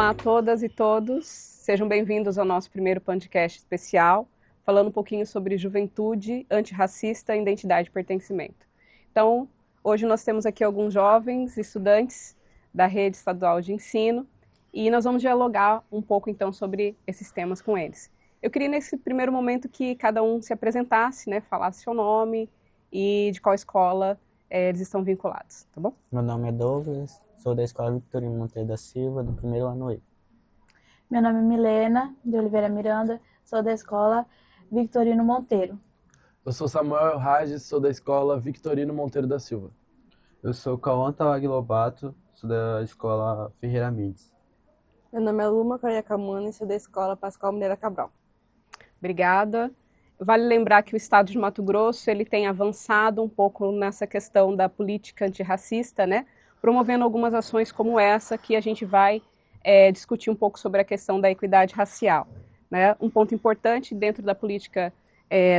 Olá a todas e todos, sejam bem-vindos ao nosso primeiro podcast especial, falando um pouquinho sobre juventude antirracista, identidade e pertencimento. Então, hoje nós temos aqui alguns jovens estudantes da rede estadual de ensino e nós vamos dialogar um pouco então sobre esses temas com eles. Eu queria nesse primeiro momento que cada um se apresentasse, né, falasse seu nome e de qual escola eles estão vinculados, tá bom? Meu nome é Douglas, sou da Escola Victorino Monteiro da Silva, do primeiro ano E. Meu nome é Milena de Oliveira Miranda, sou da Escola Victorino Monteiro. Eu sou Samuel Rages, sou da Escola Victorino Monteiro da Silva. Eu sou Cauã Tawag Lobato, sou da Escola Ferreira Mendes. Meu nome é Luma Cariacamana e sou da Escola Pascoal Mineira Cabral. Obrigada. Vale lembrar que o Estado de Mato Grosso ele tem avançado um pouco nessa questão da política antirracista, né? Promovendo algumas ações como essa que a gente vai discutir um pouco sobre a questão da equidade racial, né? Um ponto importante dentro da política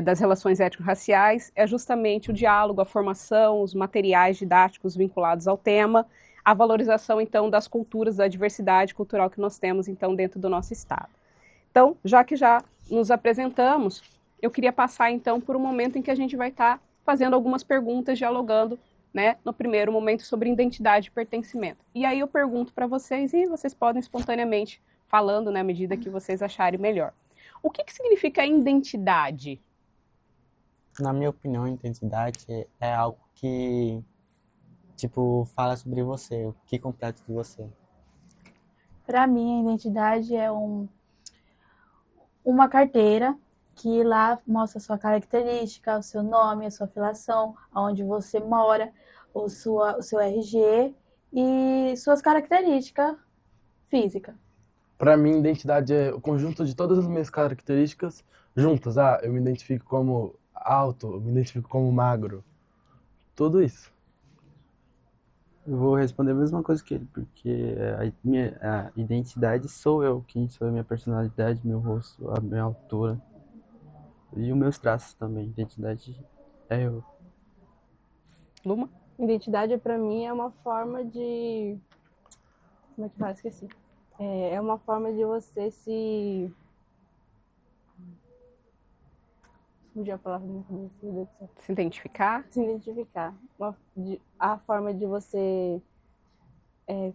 das relações étnico-raciais é justamente o diálogo, a formação, os materiais didáticos vinculados ao tema, a valorização, então, das culturas, da diversidade cultural que nós temos, então, dentro do nosso Estado. Então, já que já nos apresentamos, eu queria passar, então, por um momento em que a gente vai estar fazendo algumas perguntas, dialogando, né, no primeiro momento sobre identidade e pertencimento. E aí eu pergunto para vocês e vocês podem espontaneamente falando, né, à medida que vocês acharem melhor. O que significa identidade? Na minha opinião, identidade é algo que, tipo, fala sobre você, o que completa de você. Para mim, a identidade é uma carteira que lá mostra a sua característica, o seu nome, a sua filiação, onde você mora, o seu RG e suas características físicas. Para mim, identidade é o conjunto de todas as minhas características juntas. Eu me identifico como alto, eu me identifico como magro. Tudo isso. Eu vou responder a mesma coisa que ele, porque a identidade sou eu, quem sou a minha personalidade, meu rosto, a minha altura e os meus traços também. Identidade é eu. Luma? Identidade, para mim, é uma forma de... Como é que fala? Esqueci. É uma forma de você se... Fugiu a palavra da minha cabeça, meu Deus do céu. Se identificar? Se identificar. A forma de você...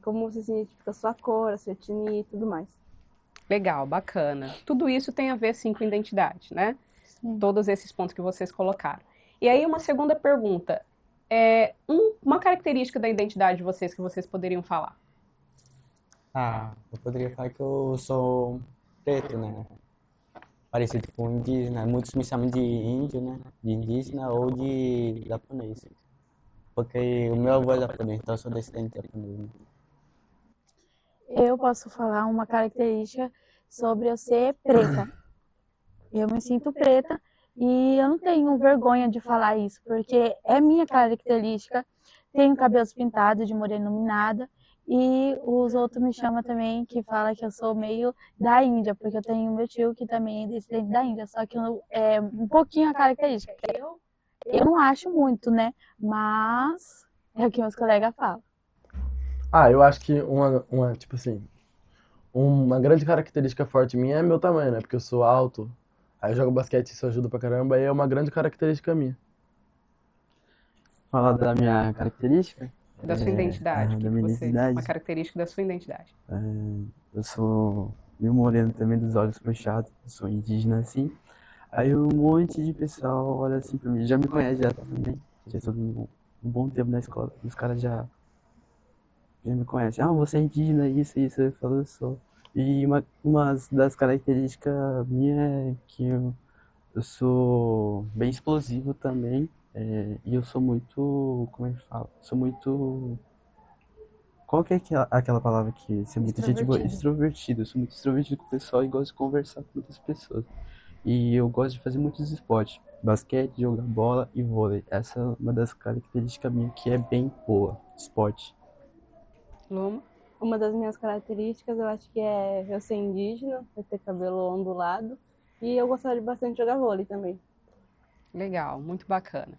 como você se identifica a sua cor, a sua etnia e tudo mais. Legal, bacana. Tudo isso tem a ver, sim, com identidade, né? Sim. Todos esses pontos que vocês colocaram. E aí, uma segunda pergunta. Uma característica da identidade de vocês que vocês poderiam falar? Eu poderia falar que eu sou preto, né? Parecido com indígena. Muitos me chamam de índio, né? De indígena ou de japonês. Porque o meu avô é japonês, então eu sou descendente japonês. Né? Eu posso falar uma característica sobre eu ser preta. Eu me sinto preta e eu não tenho vergonha de falar isso, porque é minha característica. Tenho cabelos pintados de morena iluminada e os outros me chamam também, que fala que eu sou meio da Índia, porque eu tenho meu tio que também é descendente da Índia, só que é um pouquinho a característica. Eu não acho muito, né? Mas é o que meus colegas falam. Eu acho que tipo assim, uma grande característica forte minha é meu tamanho, né? Porque eu sou alto, aí eu jogo basquete, isso ajuda pra caramba, aí é uma grande característica minha. Falar da minha característica? Da sua identidade? Da minha identidade? Uma característica da sua identidade. Eu sou meio moreno também, dos olhos fechados, sou indígena assim. Aí um monte de pessoal olha assim pra mim, já me conhece já também, já estou um bom tempo na escola, os caras já me conhecem. Você é indígena, isso, eu falo, eu sou. E uma das características minhas é que eu sou bem explosivo também, e eu sou muito, como é que fala? Sou muito... Qual que é aquela palavra que você é muito gente boa? Extrovertido. Eu sou muito extrovertido com o pessoal e gosto de conversar com outras pessoas. E eu gosto de fazer muitos esportes. Basquete, jogar bola e vôlei. Essa é uma das características minhas que é bem boa. Esporte. Luma? Uma das minhas características, eu acho que é eu ser indígena, eu ter cabelo ondulado. E eu gostaria bastante de jogar vôlei também. Legal, muito bacana.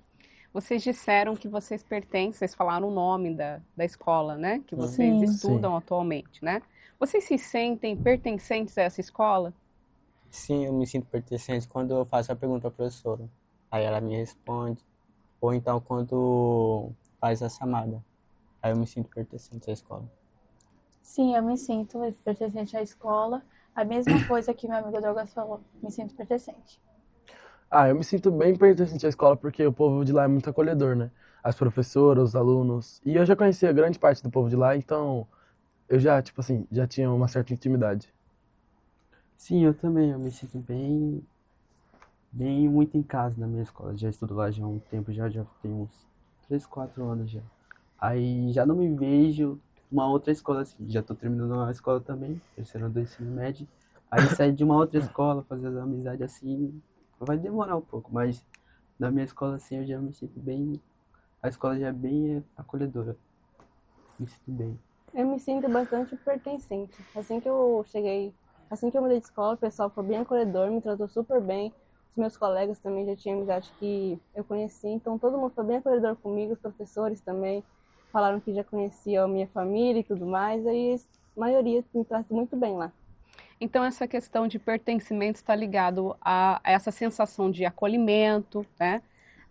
Vocês disseram que vocês pertencem, vocês falaram o nome da escola, né? Que vocês Sim. estudam atualmente, né? Vocês se sentem pertencentes a essa escola? Sim, eu me sinto pertencente quando eu faço a pergunta à professora. Aí ela me responde. Ou então quando faz a chamada. Aí eu me sinto pertencente à escola. Sim, eu me sinto pertencente à escola. A mesma coisa que meu amigo Douglas falou. Me sinto pertencente. Ah, eu me sinto bem pertencente à escola porque o povo de lá é muito acolhedor, né? As professoras, os alunos. E eu já conhecia grande parte do povo de lá, então eu já, tipo assim, já tinha uma certa intimidade. Sim, eu também, eu me sinto bem muito em casa na minha escola. Já estudo lá já há um tempo, já tem uns 3, 4 anos já. Aí já não me vejo uma outra escola assim. Já tô terminando uma escola também, terceiro ano do ensino médio. Aí sair de uma outra escola, fazer amizade assim, vai demorar um pouco, mas na minha escola assim eu já me sinto bem. A escola já é bem acolhedora. Me sinto bem. Eu me sinto bastante pertencente. Assim que eu mudei de escola, o pessoal foi bem acolhedor, me tratou super bem. Os meus colegas também já tinham amizade que eu conheci, então todo mundo foi bem acolhedor comigo, os professores também falaram que já conheciam a minha família e tudo mais, aí a maioria me trata muito bem lá. Então, essa questão de pertencimento está ligado a essa sensação de acolhimento, né?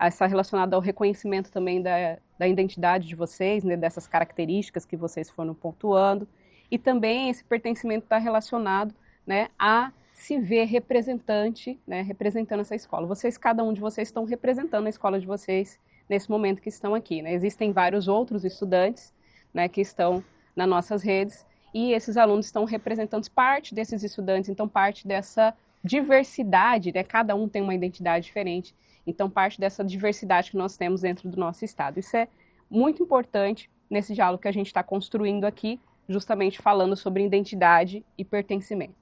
Está relacionado ao reconhecimento também da identidade de vocês, né? Dessas características que vocês foram pontuando. E também esse pertencimento está relacionado, né, a se ver representante, né, representando essa escola. Vocês, cada um de vocês, estão representando a escola de vocês nesse momento que estão aqui, né? Existem vários outros estudantes, né, que estão nas nossas redes, e esses alunos estão representando parte desses estudantes, então parte dessa diversidade, né? Cada um tem uma identidade diferente, então parte dessa diversidade que nós temos dentro do nosso estado. Isso é muito importante nesse diálogo que a gente está construindo aqui, justamente falando sobre identidade e pertencimento,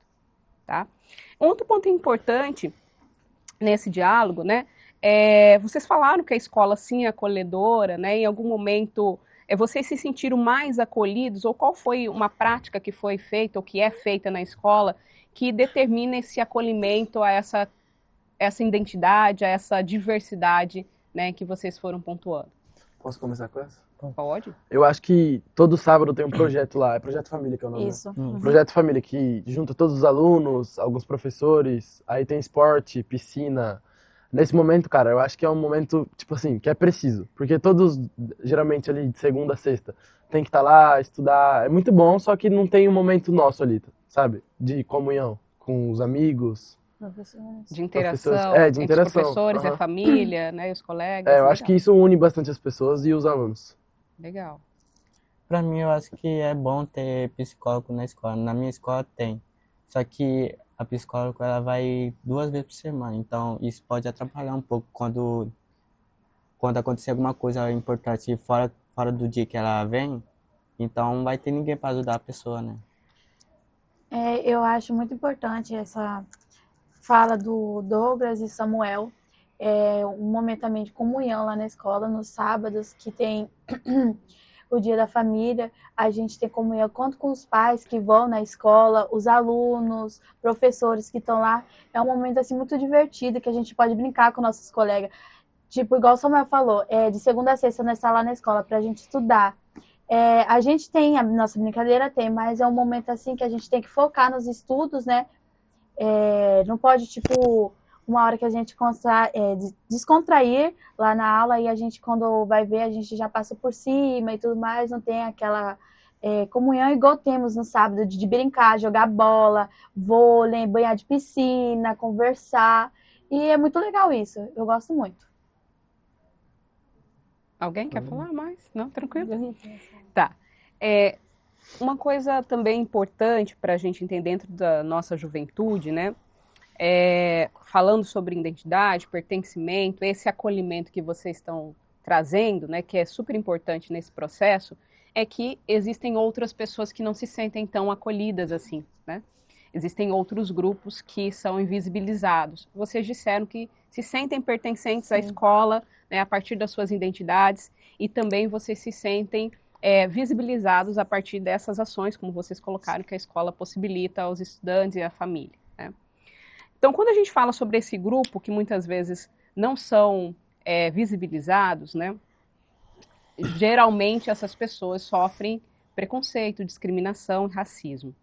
tá? Outro ponto importante nesse diálogo, né? Vocês falaram que a escola sim é acolhedora, né? Em algum momento vocês se sentiram mais acolhidos, ou qual foi uma prática que foi feita ou que é feita na escola que determina esse acolhimento a essa identidade, a essa diversidade, né, que vocês foram pontuando? Posso começar com essa? Pode? Eu acho que todo sábado tem um projeto lá, é Projeto Família que é o nome, né? Isso. Projeto Família, que junta todos os alunos, alguns professores, aí tem esporte, piscina. Nesse momento, cara, eu acho que é um momento, tipo assim, que é preciso. Porque todos, geralmente ali de segunda a sexta, tem que estar lá, estudar. É muito bom, só que não tem um momento nosso ali, sabe? De comunhão com os amigos. Professores. De interação, de entre interação. os professores, a Aham. família, né, e os colegas. Eu legal. acho que isso une bastante as pessoas e os alunos. Legal. Pra mim, eu acho que é bom ter psicólogo na escola. Na minha escola tem. Só que a psicóloga, ela vai 2 vezes por semana. Então, isso pode atrapalhar um pouco quando acontecer alguma coisa importante fora do dia que ela vem. Então, não vai ter ninguém para ajudar a pessoa, né? Eu acho muito importante essa fala do Douglas e Samuel. Um momento também de comunhão lá na escola, nos sábados, que tem o dia da família. A gente tem comunhão tanto com os pais que vão na escola, os alunos, professores que estão lá. É um momento assim muito divertido, que a gente pode brincar com nossos colegas. Tipo, igual o Samuel falou, de segunda a sexta nós estamos lá na escola para a gente estudar. A gente tem, a nossa brincadeira tem, mas é um momento assim que a gente tem que focar nos estudos, né? Não pode, tipo, uma hora que a gente descontrair lá na aula e a gente, quando vai ver, a gente já passa por cima e tudo mais, não tem aquela comunhão igual temos no sábado, de brincar, jogar bola, vôlei, banhar de piscina, conversar. E é muito legal isso, eu gosto muito. Alguém quer falar mais? Não? Tranquilo? Tá. Uma coisa também importante para a gente entender dentro da nossa juventude, né? Falando sobre identidade, pertencimento, esse acolhimento que vocês estão trazendo, né, que é super importante nesse processo, é que existem outras pessoas que não se sentem tão acolhidas assim, né? Existem outros grupos que são invisibilizados. Vocês disseram que se sentem pertencentes à escola, né, a partir das suas identidades, e também vocês se sentem visibilizados a partir dessas ações, como vocês colocaram, que a escola possibilita aos estudantes e à família, né? Então, quando a gente fala sobre esse grupo, que muitas vezes não são visibilizados, né, geralmente essas pessoas sofrem preconceito, discriminação e racismo,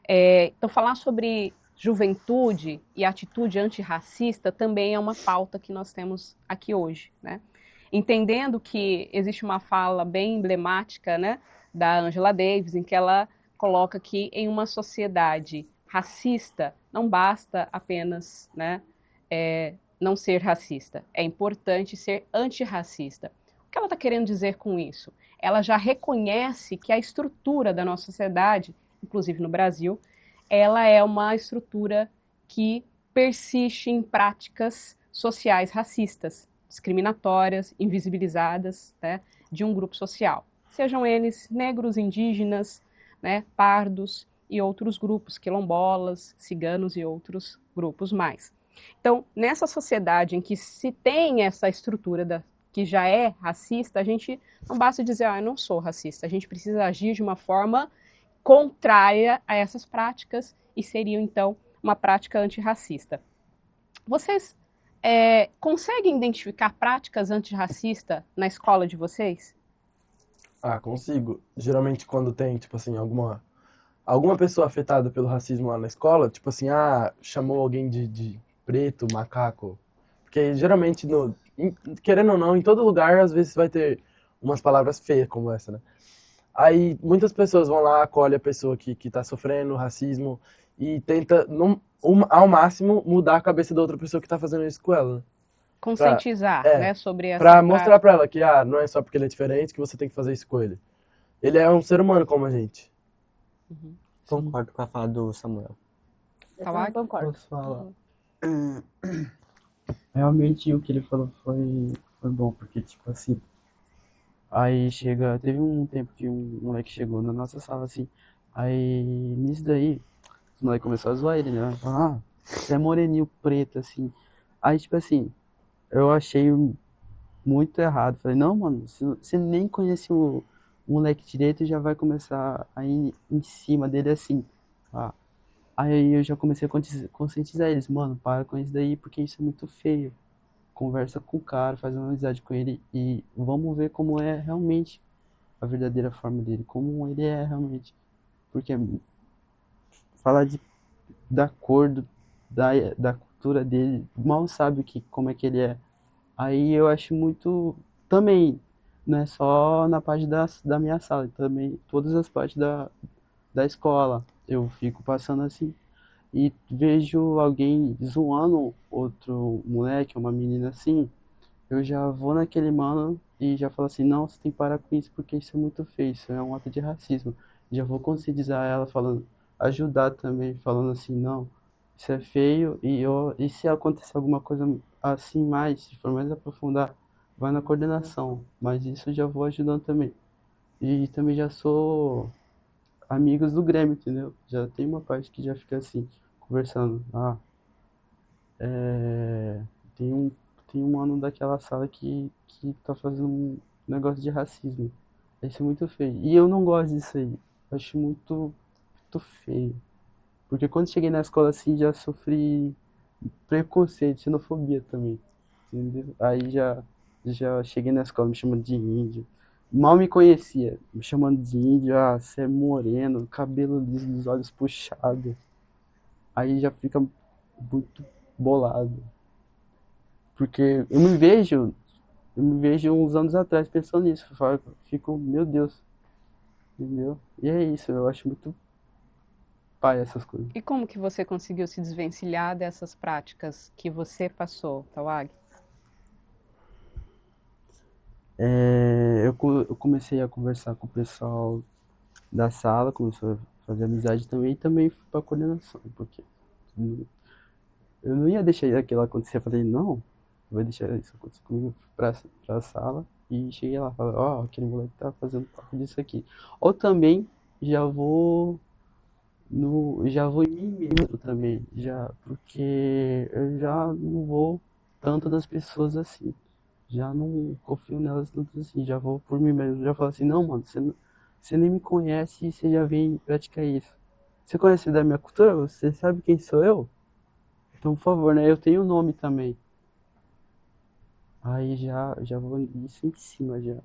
Então, falar sobre juventude e atitude antirracista também é uma pauta que nós temos aqui hoje, né? Entendendo que existe uma fala bem emblemática, né, da Angela Davis, em que ela coloca que em uma sociedade racista não basta apenas, né, não ser racista, é importante ser antirracista. O que ela está querendo dizer com isso? Ela já reconhece que a estrutura da nossa sociedade, inclusive no Brasil, ela é uma estrutura que persiste em práticas sociais racistas, discriminatórias, invisibilizadas, né, de um grupo social. Sejam eles negros, indígenas, né, pardos e outros grupos, quilombolas, ciganos e outros grupos mais. Então, nessa sociedade em que se tem essa estrutura que já é racista, a gente não basta dizer, eu não sou racista, a gente precisa agir de uma forma contrária a essas práticas e seria, então, uma prática antirracista. Vocês conseguem identificar práticas antirracistas na escola de vocês? Ah, consigo. Geralmente quando tem, tipo assim, alguma pessoa afetada pelo racismo lá na escola, tipo assim, chamou alguém de preto, macaco. Porque geralmente, querendo ou não, em todo lugar, às vezes vai ter umas palavras feias como essa, né? Aí muitas pessoas vão lá, acolhem a pessoa que tá sofrendo racismo e tenta, ao máximo, mudar a cabeça da outra pessoa que tá fazendo isso com ela. Conscientizar, É, né, sobre essa pra mostrar prática. pra ela que não é só porque ele é diferente que você tem que fazer isso com ele. Ele é um ser humano como a gente. Concordo com a fala do Samuel. Eu também concordo. Posso falar? Realmente o que ele falou foi bom, porque tipo assim, aí teve um tempo que um moleque chegou na nossa sala assim, aí nisso daí, os moleques começaram a zoar ele, né? Você é moreninho preto, assim. Aí tipo assim, eu achei muito errado. Falei, não, mano, você nem conhece o moleque direito e já vai começar a ir em cima dele assim. Ah. Aí eu já comecei a conscientizar eles, mano, para com isso daí porque isso é muito feio. Conversa com o cara, faz uma amizade com ele e vamos ver como é realmente a verdadeira forma dele, como ele é realmente. Porque falar da cor, da cultura dele, mal sabe como é que ele é. Aí eu acho muito. Também, não é só na parte da minha sala, também todas as partes da escola. Eu fico passando assim e vejo alguém zoando outro moleque, uma menina assim. Eu já vou naquele mano e já falo assim: não, você tem que parar com isso porque isso é muito feio, isso é um ato de racismo. Já vou conscientizar ela, falando, ajudar também, falando assim: não, isso é feio e se acontecer alguma coisa assim mais, se for mais aprofundar, vai na coordenação. Mas isso já vou ajudando também. E também já sou amigos do Grêmio, entendeu? Já tem uma parte que já fica assim, conversando. É, tem um, tem um mano daquela sala que tá fazendo um negócio de racismo. Isso é muito feio. E eu não gosto disso aí. Eu acho muito feio. Porque quando cheguei na escola assim, já sofri preconceito, xenofobia também. Entendeu? Aí já cheguei na escola me chamando de índio. Mal me conhecia, me chamando de índio. Você é moreno, cabelo liso, os olhos puxados. Aí já fica muito bolado. Porque eu me vejo uns anos atrás pensando nisso. Fico, meu Deus, entendeu? E é isso, eu acho muito pai essas coisas. E como que você conseguiu se desvencilhar dessas práticas que você passou, Tawag? Eu comecei a conversar com o pessoal da sala, começou a fazer amizade também, e também fui pra coordenação, porque eu não ia deixar aquilo acontecer. Eu falei, não, vai deixar isso acontecer comigo. Fui pra sala e cheguei lá, falei, aquele moleque tá fazendo parte disso aqui. Ou também já vou já vou em mim mesmo também, já, porque eu já não vou tanto das pessoas assim. Já não confio nelas tanto assim, já vou por mim mesmo. Já falo assim, não, mano, você nem me conhece e você já vem praticar isso. Você conhece da minha cultura? Você sabe quem sou eu? Então, por favor, né? Eu tenho nome também. Aí já vou isso em cima já.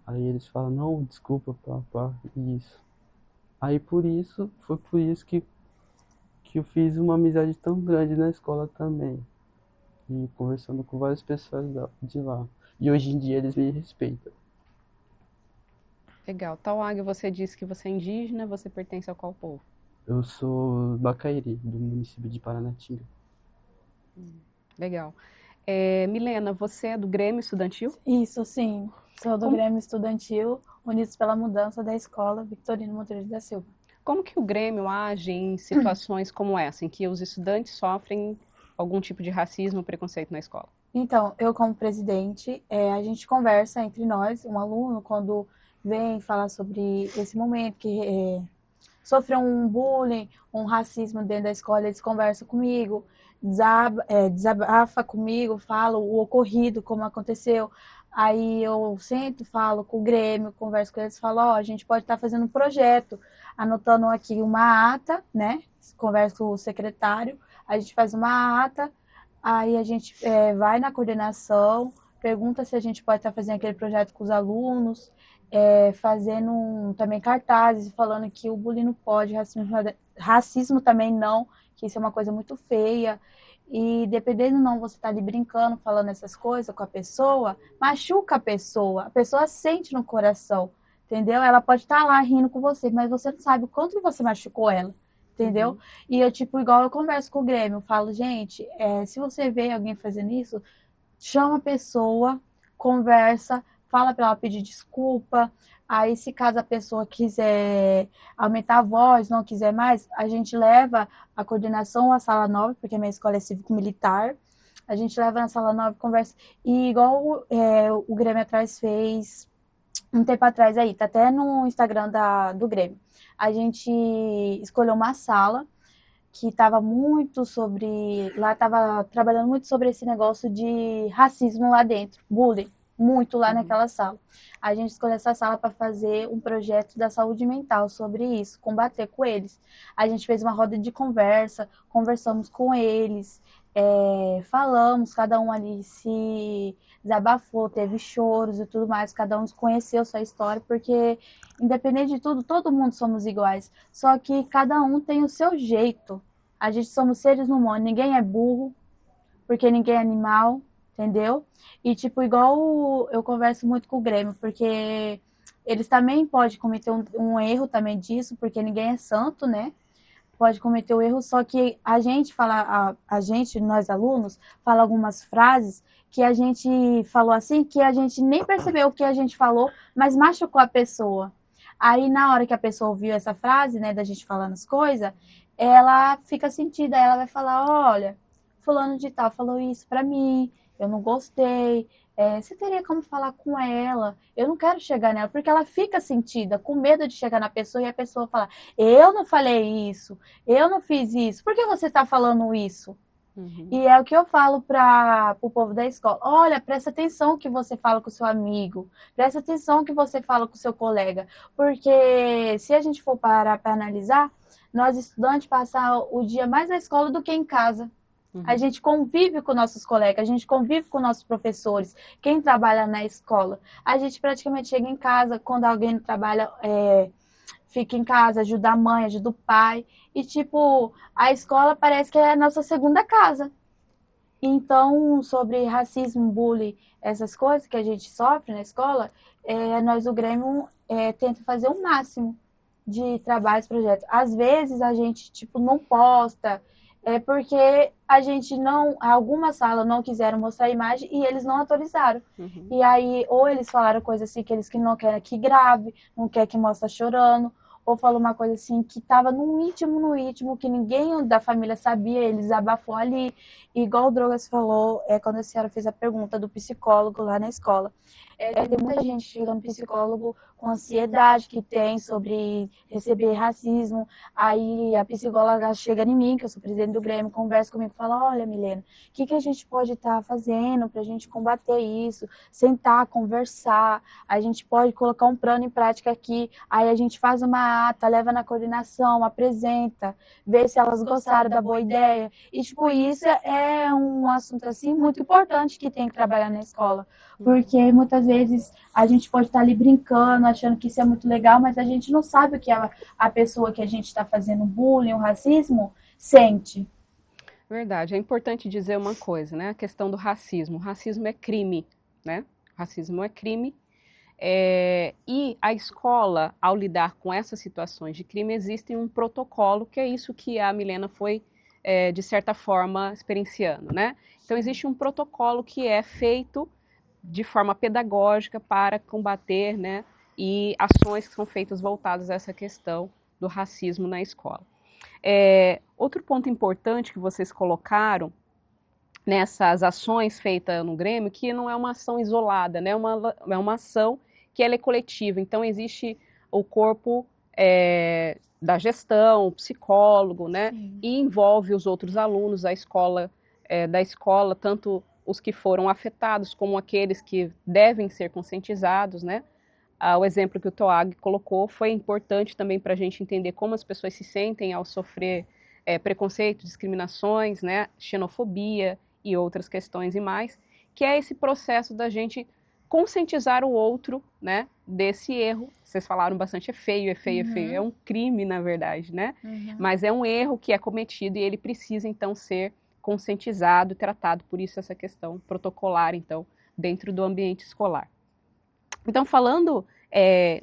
Aí eles falam, não, desculpa, pá, isso. Aí foi por isso que eu fiz uma amizade tão grande na escola também. E conversando com várias pessoas de lá. E hoje em dia eles me respeitam. Legal. Tauag, você disse que você é indígena, você pertence a qual povo? Eu sou Bacairi, do município de Paranatinga. Legal. Milena, você é do Grêmio Estudantil? Isso, sim. Sou do Como, Grêmio Estudantil, Unidos pela Mudança da Escola Victorino Monteiro da Silva. como que o Grêmio age em situações como essa, em que os estudantes sofrem algum tipo de racismo ou preconceito na escola? Então, eu como presidente, a gente conversa entre nós, um aluno, quando vem falar sobre esse momento que sofreu um bullying, um racismo dentro da escola, eles conversam comigo, desabafa comigo, fala o ocorrido, como aconteceu. Aí eu sento, falo com o Grêmio, converso com eles, falo, a gente pode estar fazendo um projeto, anotando aqui uma ata, né? Converso com o secretário, a gente faz uma ata, aí a gente vai na coordenação, pergunta se a gente pode estar fazendo aquele projeto com os alunos, fazendo também cartazes falando que o bullying não pode, racismo também não, que isso é uma coisa muito feia. E dependendo não, você tá ali brincando, falando essas coisas com a pessoa, machuca a pessoa sente no coração, entendeu? Ela pode estar lá rindo com você, mas você não sabe o quanto você machucou ela, entendeu? Uhum. E eu, tipo, igual eu converso com o Grêmio, eu falo, gente, se você vê alguém fazendo isso, chama a pessoa, conversa, fala para ela pedir desculpa. Aí, se caso a pessoa quiser aumentar a voz, não quiser mais, a gente leva a coordenação à sala 9, porque a minha escola é cívico-militar. A gente leva na sala 9, conversa. E igual o Grêmio atrás fez um tempo atrás aí, tá até no Instagram do Grêmio. A gente escolheu uma sala que estava muito sobre. Lá estava trabalhando muito sobre esse negócio de racismo lá dentro, bullying, muito lá naquela sala. A gente escolheu essa sala para fazer um projeto da saúde mental sobre isso, combater com eles. A gente fez uma roda de conversa, conversamos com eles, falamos, cada um ali se desabafou, teve choros e tudo mais, cada um conheceu sua história, porque independente de tudo, todo mundo somos iguais, só que cada um tem o seu jeito. A gente somos seres humanos, ninguém é burro, porque ninguém é animal, entendeu? E, tipo, igual eu converso muito com o Grêmio, porque eles também podem cometer um erro também disso, porque ninguém é santo, né? Pode cometer o erro, só que a gente fala, a gente, nós alunos, fala algumas frases que a gente falou assim, que a gente nem percebeu o que a gente falou, mas machucou a pessoa. Aí, na hora que a pessoa ouviu essa frase, né, da gente falando as coisas, ela fica sentida, ela vai falar, olha, fulano de tal falou isso pra mim, eu não gostei, você teria como falar com ela, eu não quero chegar nela, porque ela fica sentida, com medo de chegar na pessoa e a pessoa falar, eu não falei isso, eu não fiz isso, por que você está falando isso? Uhum. E é o que eu falo para o povo da escola. Olha, presta atenção o que você fala com o seu amigo. Presta atenção o que você fala com o seu colega. Porque se a gente for parar para analisar, nós estudantes passamos o dia mais na escola do que em casa. Uhum. A gente convive com nossos colegas, a gente convive com nossos professores, quem trabalha na escola. A gente praticamente chega em casa, quando alguém não trabalha, fica em casa, ajuda a mãe, ajuda o pai. E, tipo, a escola parece que é a nossa segunda casa. Então, sobre racismo, bullying, essas coisas que a gente sofre na escola, nós do Grêmio tenta fazer o máximo de trabalhos, projetos. Às vezes a gente, tipo, não posta, porque a gente não, algumas salas não quiseram mostrar a imagem e eles não autorizaram. Uhum. E aí, ou eles falaram coisa assim que eles que não querem que grave, não quer que mostre chorando, ou falou uma coisa assim que estava no íntimo, que ninguém da família sabia, eles abafou ali. E igual o Drogas falou, quando a senhora fez a pergunta do psicólogo lá na escola. Tem muita gente chegando psicólogo com ansiedade que tem sobre receber racismo. Aí a psicóloga chega em mim, que eu sou presidente do Grêmio, conversa comigo e fala, olha, Milena, o que a gente pode estar fazendo para a gente combater isso? Sentar, conversar, a gente pode colocar um plano em prática aqui, aí a gente faz uma ata, leva na coordenação, apresenta, vê se elas gostaram da boa ideia. E, tipo, isso é um assunto, assim, muito importante que tem que trabalhar na escola. Porque muitas muitas vezes a gente pode estar ali brincando, achando que isso é muito legal, mas a gente não sabe o que a pessoa que a gente está fazendo bullying, o racismo, sente. Verdade. É importante dizer uma coisa, né? A questão do racismo. O racismo é crime, né? O racismo é crime. E a escola, ao lidar com essas situações de crime, existe um protocolo, que é isso que a Milena foi, de certa forma, experienciando, né? Então, existe um protocolo que é feito de forma pedagógica para combater, né, e ações que são feitas voltadas a essa questão do racismo na escola. Outro ponto importante que vocês colocaram nessas ações feitas no Grêmio, que não é uma ação isolada, né, é uma ação que ela é coletiva. Então, existe o corpo da gestão, o psicólogo, né, e envolve os outros alunos, a escola, da escola, tanto os que foram afetados como aqueles que devem ser conscientizados, né. O exemplo que o Toag colocou foi importante também para a gente entender como as pessoas se sentem ao sofrer preconceito, discriminações, né, xenofobia e outras questões e mais, que é esse processo da gente conscientizar o outro, né, desse erro. Vocês falaram bastante, é feio, é um crime, na verdade, né, mas é um erro que é cometido e ele precisa, então, ser conscientizado e tratado, por isso essa questão protocolar, então, dentro do ambiente escolar. Então, falando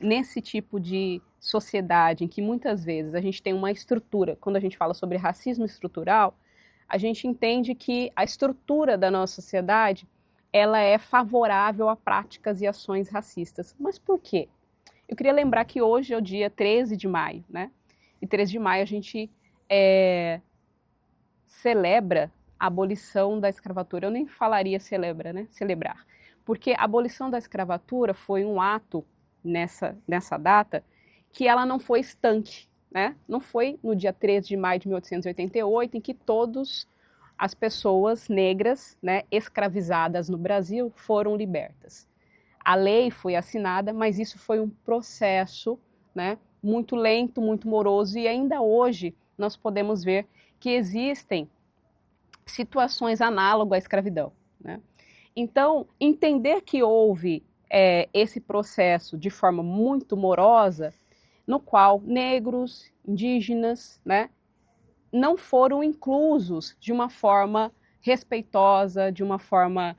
nesse tipo de sociedade em que muitas vezes a gente tem uma estrutura, quando a gente fala sobre racismo estrutural, a gente entende que a estrutura da nossa sociedade, ela é favorável a práticas e ações racistas. Mas por quê? Eu queria lembrar que hoje é o dia 13 de maio, né? E 13 de maio a gente celebra a abolição da escravatura. Eu nem falaria celebra, né? Celebrar. Porque a abolição da escravatura foi um ato nessa data que ela não foi estanque, né? Não foi no dia 13 de maio de 1888 em que todas as pessoas negras, né, escravizadas no Brasil foram libertas. A lei foi assinada, mas isso foi um processo, né, muito lento, muito moroso, e ainda hoje nós podemos ver que existem situações análogas à escravidão, né? Então, entender que houve esse processo de forma muito morosa, no qual negros, indígenas, né, não foram inclusos de uma forma respeitosa, de uma forma,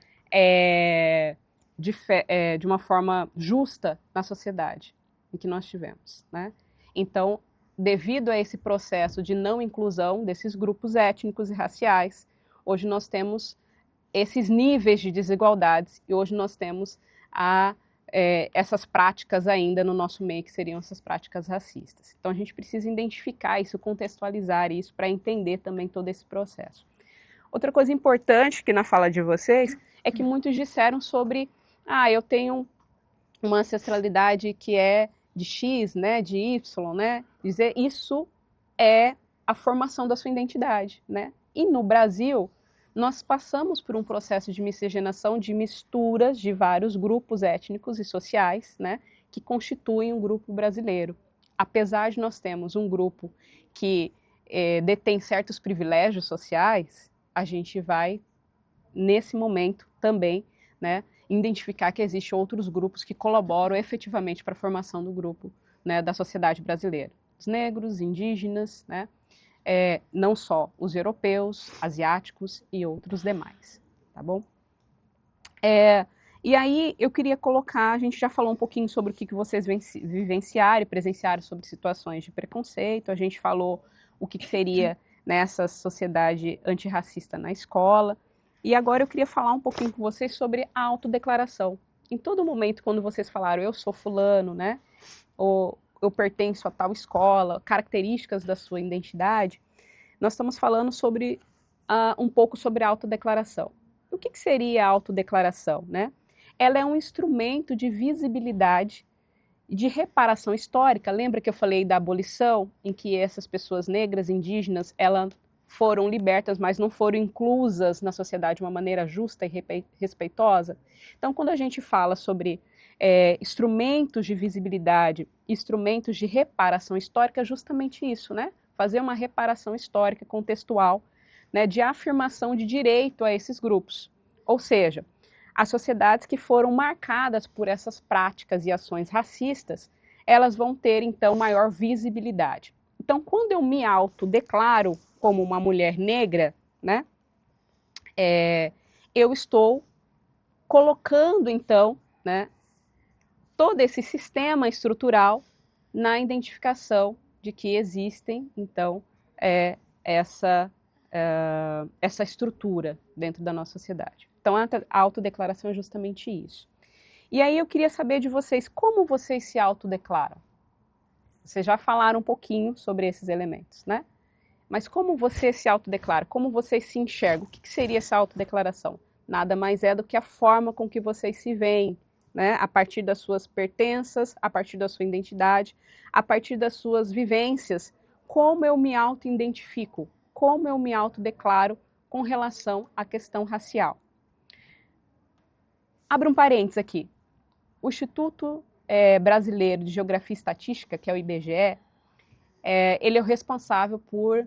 de uma forma justa na sociedade em que nós tivemos, né? Então, devido a esse processo de não inclusão desses grupos étnicos e raciais, hoje nós temos esses níveis de desigualdades e hoje nós temos essas práticas ainda no nosso meio, que seriam essas práticas racistas. Então a gente precisa identificar isso, contextualizar isso para entender também todo esse processo. Outra coisa importante que na fala de vocês é que muitos disseram sobre, eu tenho uma ancestralidade que é de X, né, de Y, né, dizer isso é a formação da sua identidade, né, e no Brasil nós passamos por um processo de miscigenação, de misturas de vários grupos étnicos e sociais, né, que constituem um grupo brasileiro. Apesar de nós termos um grupo que detém certos privilégios sociais, a gente vai, nesse momento, também, né, identificar que existem outros grupos que colaboram efetivamente para a formação do grupo, né, da sociedade brasileira. Os negros, indígenas, né, não só os europeus, asiáticos e outros demais, tá bom? E aí eu queria colocar, a gente já falou um pouquinho sobre o que vocês vivenciaram e presenciaram sobre situações de preconceito, a gente falou o que seria nessa sociedade antirracista na escola, e agora eu queria falar um pouquinho com vocês sobre a autodeclaração. Em todo momento, quando vocês falaram, eu sou fulano, né, ou eu pertenço a tal escola, características da sua identidade, nós estamos falando sobre um pouco sobre a autodeclaração. O que seria a autodeclaração, né? Ela é um instrumento de visibilidade, de reparação histórica. Lembra que eu falei da abolição, em que essas pessoas negras, indígenas, elas foram libertas, mas não foram inclusas na sociedade de uma maneira justa e respeitosa? Então, quando a gente fala sobre instrumentos de visibilidade, instrumentos de reparação histórica, é justamente isso, né? Fazer uma reparação histórica contextual, né, de afirmação de direito a esses grupos. Ou seja, As sociedades que foram marcadas por essas práticas e ações racistas, elas vão ter, então, maior visibilidade. Então, quando eu me autodeclaro como uma mulher negra, né, eu estou colocando, então, né, todo esse sistema estrutural na identificação de que existem, então, essa estrutura dentro da nossa sociedade. Então, a autodeclaração é justamente isso. E aí eu queria saber de vocês, como vocês se autodeclaram? Vocês já falaram um pouquinho sobre esses elementos, né? Mas como você se autodeclara? Como vocês se enxergam? O que seria essa autodeclaração? Nada mais é do que a forma com que vocês se veem, né? A partir das suas pertenças, a partir da sua identidade, a partir das suas vivências. Como eu me auto-identifico? Como eu me autodeclaro com relação à questão racial? Abra um parênteses aqui. O Instituto Brasileiro de Geografia e Estatística, que é o IBGE, ele é o responsável por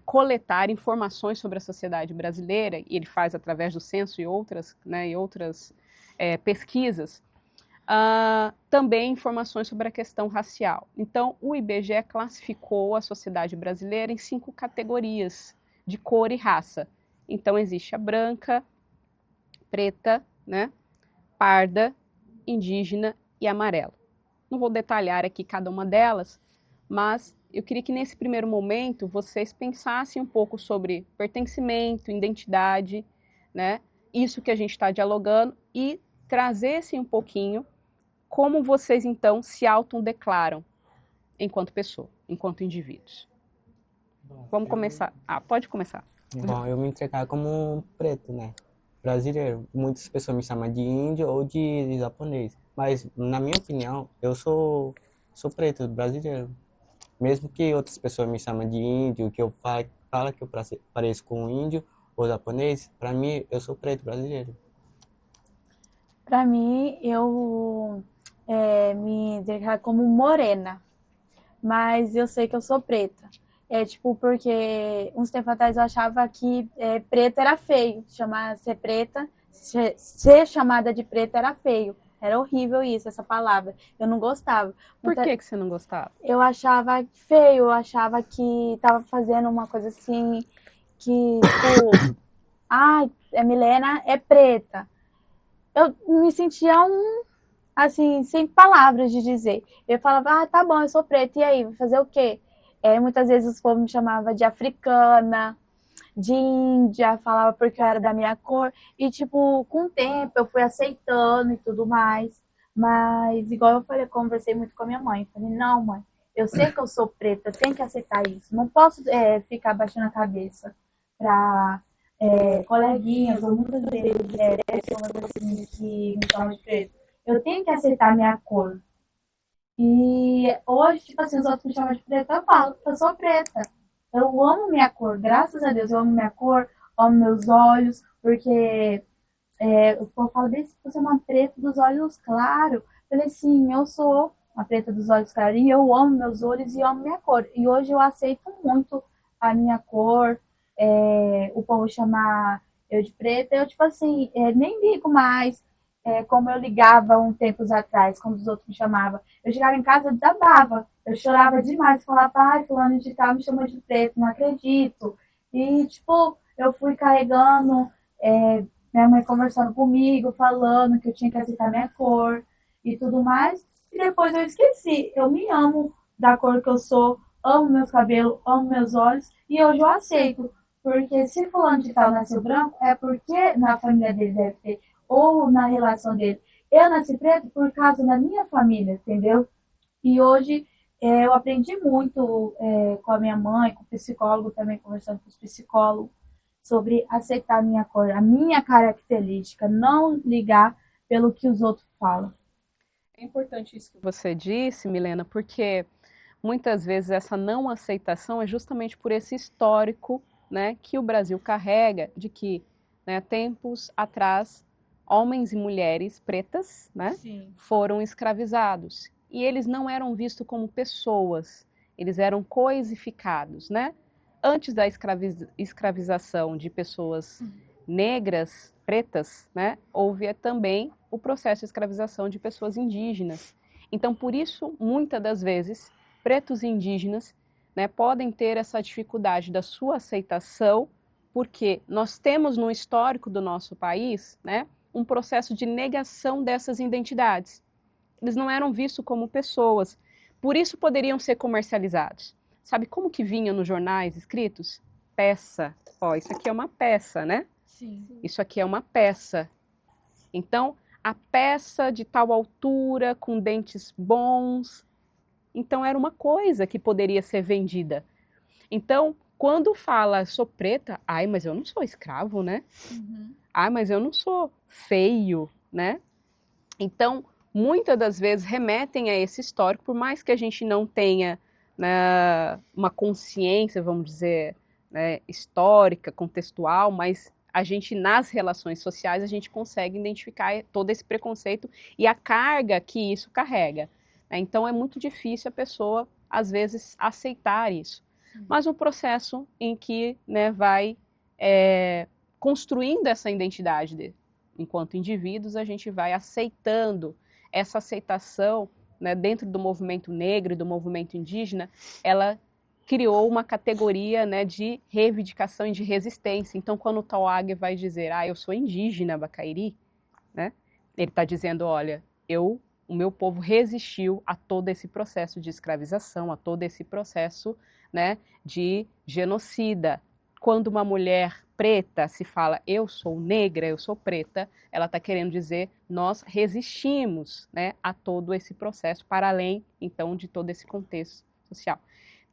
coletar informações sobre a sociedade brasileira, e ele faz através do censo e outras pesquisas, também informações sobre a questão racial. Então, o IBGE classificou a sociedade brasileira em 5 categorias de cor e raça. Então, existe a branca, preta, né, parda, indígena e amarela. Não vou detalhar aqui cada uma delas, mas eu queria que nesse primeiro momento vocês pensassem um pouco sobre pertencimento, identidade, né? Isso que a gente está dialogando, e trazessem um pouquinho como vocês então se autodeclaram enquanto pessoa, enquanto indivíduos. Vamos começar. Pode começar. Bom, eu me entregar como preto, né? Brasileiro. Muitas pessoas me chamam de índio ou de japonês. Mas, na minha opinião, eu sou preto, brasileiro. Mesmo que outras pessoas me chamam de índio, que eu falo que eu pareço com um índio ou japonês, para mim, eu sou preto, brasileiro. Para mim, eu me declaro como morena, mas eu sei que eu sou preta. Porque uns tempos atrás eu achava que preta era feio, ser preta, ser chamada de preta era feio. Era horrível isso, essa palavra. Eu não gostava. Por que você não gostava? Eu achava feio, eu achava que tava fazendo uma coisa assim, que, tipo, Milena é preta. Eu me sentia assim, sem palavras de dizer. Eu falava, tá bom, eu sou preta, e aí, vou fazer o quê? Muitas vezes o povo me chamava de africana, de índia, falava porque eu era da minha cor. E, tipo, com o tempo eu fui aceitando e tudo mais. Mas, igual eu falei, conversei muito com a minha mãe. Falei, não, mãe, eu sei que eu sou preta, eu tenho que aceitar isso. Não posso ficar baixando a cabeça pra coleguinhas, ou muitas vezes pessoas assim, que me chamam de preta. Eu tenho que aceitar a minha cor. E hoje, tipo assim, os outros me chamam de preta, eu falo, eu sou preta. Eu amo minha cor, graças a Deus, eu amo minha cor, amo meus olhos, porque o povo fala, você é uma preta dos olhos claros. Eu falei, sim, eu sou uma preta dos olhos claros, e eu amo meus olhos e amo minha cor. E hoje eu aceito muito a minha cor, o povo chamar eu de preta, eu, tipo assim, nem ligo mais. Como eu ligava um tempos atrás, quando os outros me chamavam. Eu chegava em casa, eu desabava. Eu chorava demais, falava, fulano de tal me chamou de preto, não acredito. E, tipo, eu fui carregando, minha mãe conversando comigo, falando que eu tinha que aceitar minha cor e tudo mais. E depois eu esqueci. Eu me amo da cor que eu sou, amo meus cabelos, amo meus olhos, e hoje eu aceito. Porque se fulano de tal nasceu branco, é porque na família dele deve ter, ou na relação dele. Eu nasci preto por causa da minha família, entendeu? E hoje eu aprendi muito com a minha mãe, com o psicólogo também, conversando com os psicólogos, sobre aceitar a minha cor, a minha característica, não ligar pelo que os outros falam. É importante isso que você disse, Milena, porque muitas vezes essa não aceitação é justamente por esse histórico, né, que o Brasil carrega de que, né, tempos atrás, homens e mulheres pretas, né, foram escravizados. E eles não eram vistos como pessoas, eles eram coisificados, né? Antes da escravização de pessoas negras, pretas, né, houve também o processo de escravização de pessoas indígenas. Então, por isso, muitas das vezes, pretos e indígenas, né, podem ter essa dificuldade da sua aceitação, porque nós temos no histórico do nosso país, né, um processo de negação dessas identidades. Eles não eram vistos como pessoas, por isso poderiam ser comercializados. Sabe como que vinha nos jornais escritos? Peça. Ó, isso aqui é uma peça, né? Sim. Isso aqui é uma peça. Então, a peça de tal altura, com dentes bons. Então, era uma coisa que poderia ser vendida. Então, quando fala, sou preta, ai, mas eu não sou escravo, né? Uhum. Ai, mas eu não sou feio, né? Então, muitas das vezes remetem a esse histórico, por mais que a gente não tenha, né, uma consciência, vamos dizer, né, histórica, contextual, mas a gente, nas relações sociais, a gente consegue identificar todo esse preconceito e a carga que isso carrega, né? Então, é muito difícil a pessoa, às vezes, aceitar isso. Mas um processo em que, né, vai construindo essa identidade enquanto indivíduos, a gente vai aceitando essa aceitação, né, dentro do movimento negro e do movimento indígena, ela criou uma categoria, né, de reivindicação e de resistência. Então, quando o Tauage vai dizer, eu sou indígena, Bacairi, né, ele está dizendo, olha, o meu povo resistiu a todo esse processo de escravização, a todo esse processo, né, de genocida. Quando uma mulher preta se fala, eu sou negra, eu sou preta, ela está querendo dizer, nós resistimos, né, a todo esse processo, para além, então, de todo esse contexto social.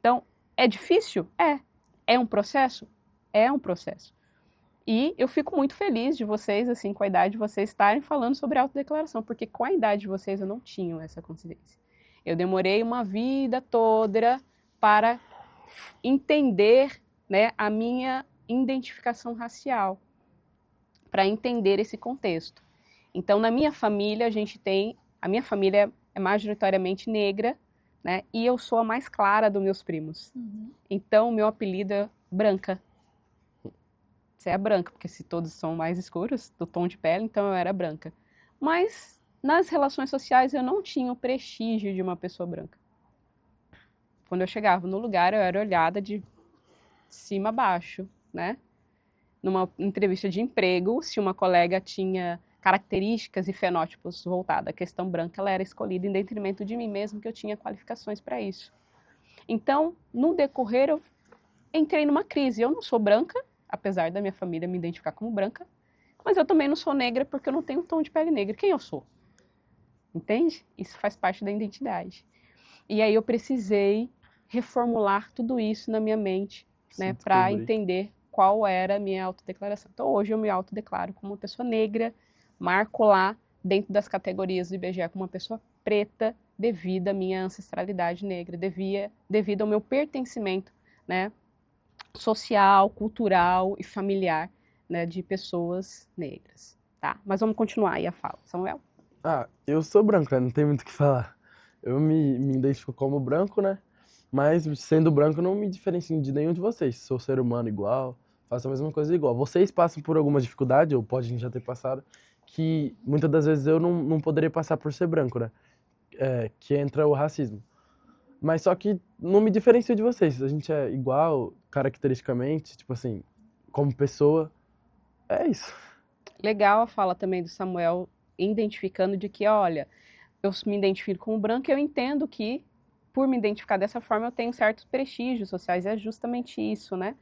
Então, é difícil? É. É um processo? É um processo. E eu fico muito feliz de vocês, assim, com a idade de vocês estarem falando sobre autodeclaração, porque com a idade de vocês eu não tinha essa consciência. Eu demorei uma vida toda para entender, né, a minha identificação racial, para entender esse contexto. Então, na minha família, a minha família é majoritariamente negra, né, e eu sou a mais clara dos meus primos. Uhum. Então, o meu apelido é Branca. Você é branca, porque se todos são mais escuros, do tom de pele, então eu era branca. Mas, nas relações sociais, eu não tinha o prestígio de uma pessoa branca. Quando eu chegava no lugar, eu era olhada de cima a baixo, né? Numa entrevista de emprego, se uma colega tinha características e fenótipos voltados à questão branca, ela era escolhida em detrimento de mim mesmo, que eu tinha qualificações para isso. Então, no decorrer, eu entrei numa crise. Eu não sou branca, apesar da minha família me identificar como branca, mas eu também não sou negra porque eu não tenho um tom de pele negra. Quem eu sou? Entende? Isso faz parte da identidade. E aí eu precisei reformular tudo isso na minha mente, né, para entender qual era a minha autodeclaração. Então hoje eu me autodeclaro como uma pessoa negra, marco lá dentro das categorias do IBGE como uma pessoa preta devido à minha ancestralidade negra, devido ao meu pertencimento, né, social, cultural e familiar, né, de pessoas negras. Tá, mas vamos continuar aí a fala. Samuel? Eu sou branco, né? Não tem muito o que falar. Eu me identifico como branco, né? Mas sendo branco não me diferencio de nenhum de vocês. Sou ser humano igual, faço a mesma coisa igual. Vocês passam por alguma dificuldade, ou podem já ter passado, que muitas das vezes eu não poderia passar por ser branco, né? Que entra o racismo. Mas só que não me diferencio de vocês. A gente é igual, caracteristicamente, tipo assim, como pessoa. É isso. Legal a fala também do Samuel, identificando de que, olha, eu me identifico como branco e eu entendo que, por me identificar dessa forma, eu tenho certos prestígios sociais. É justamente isso, né?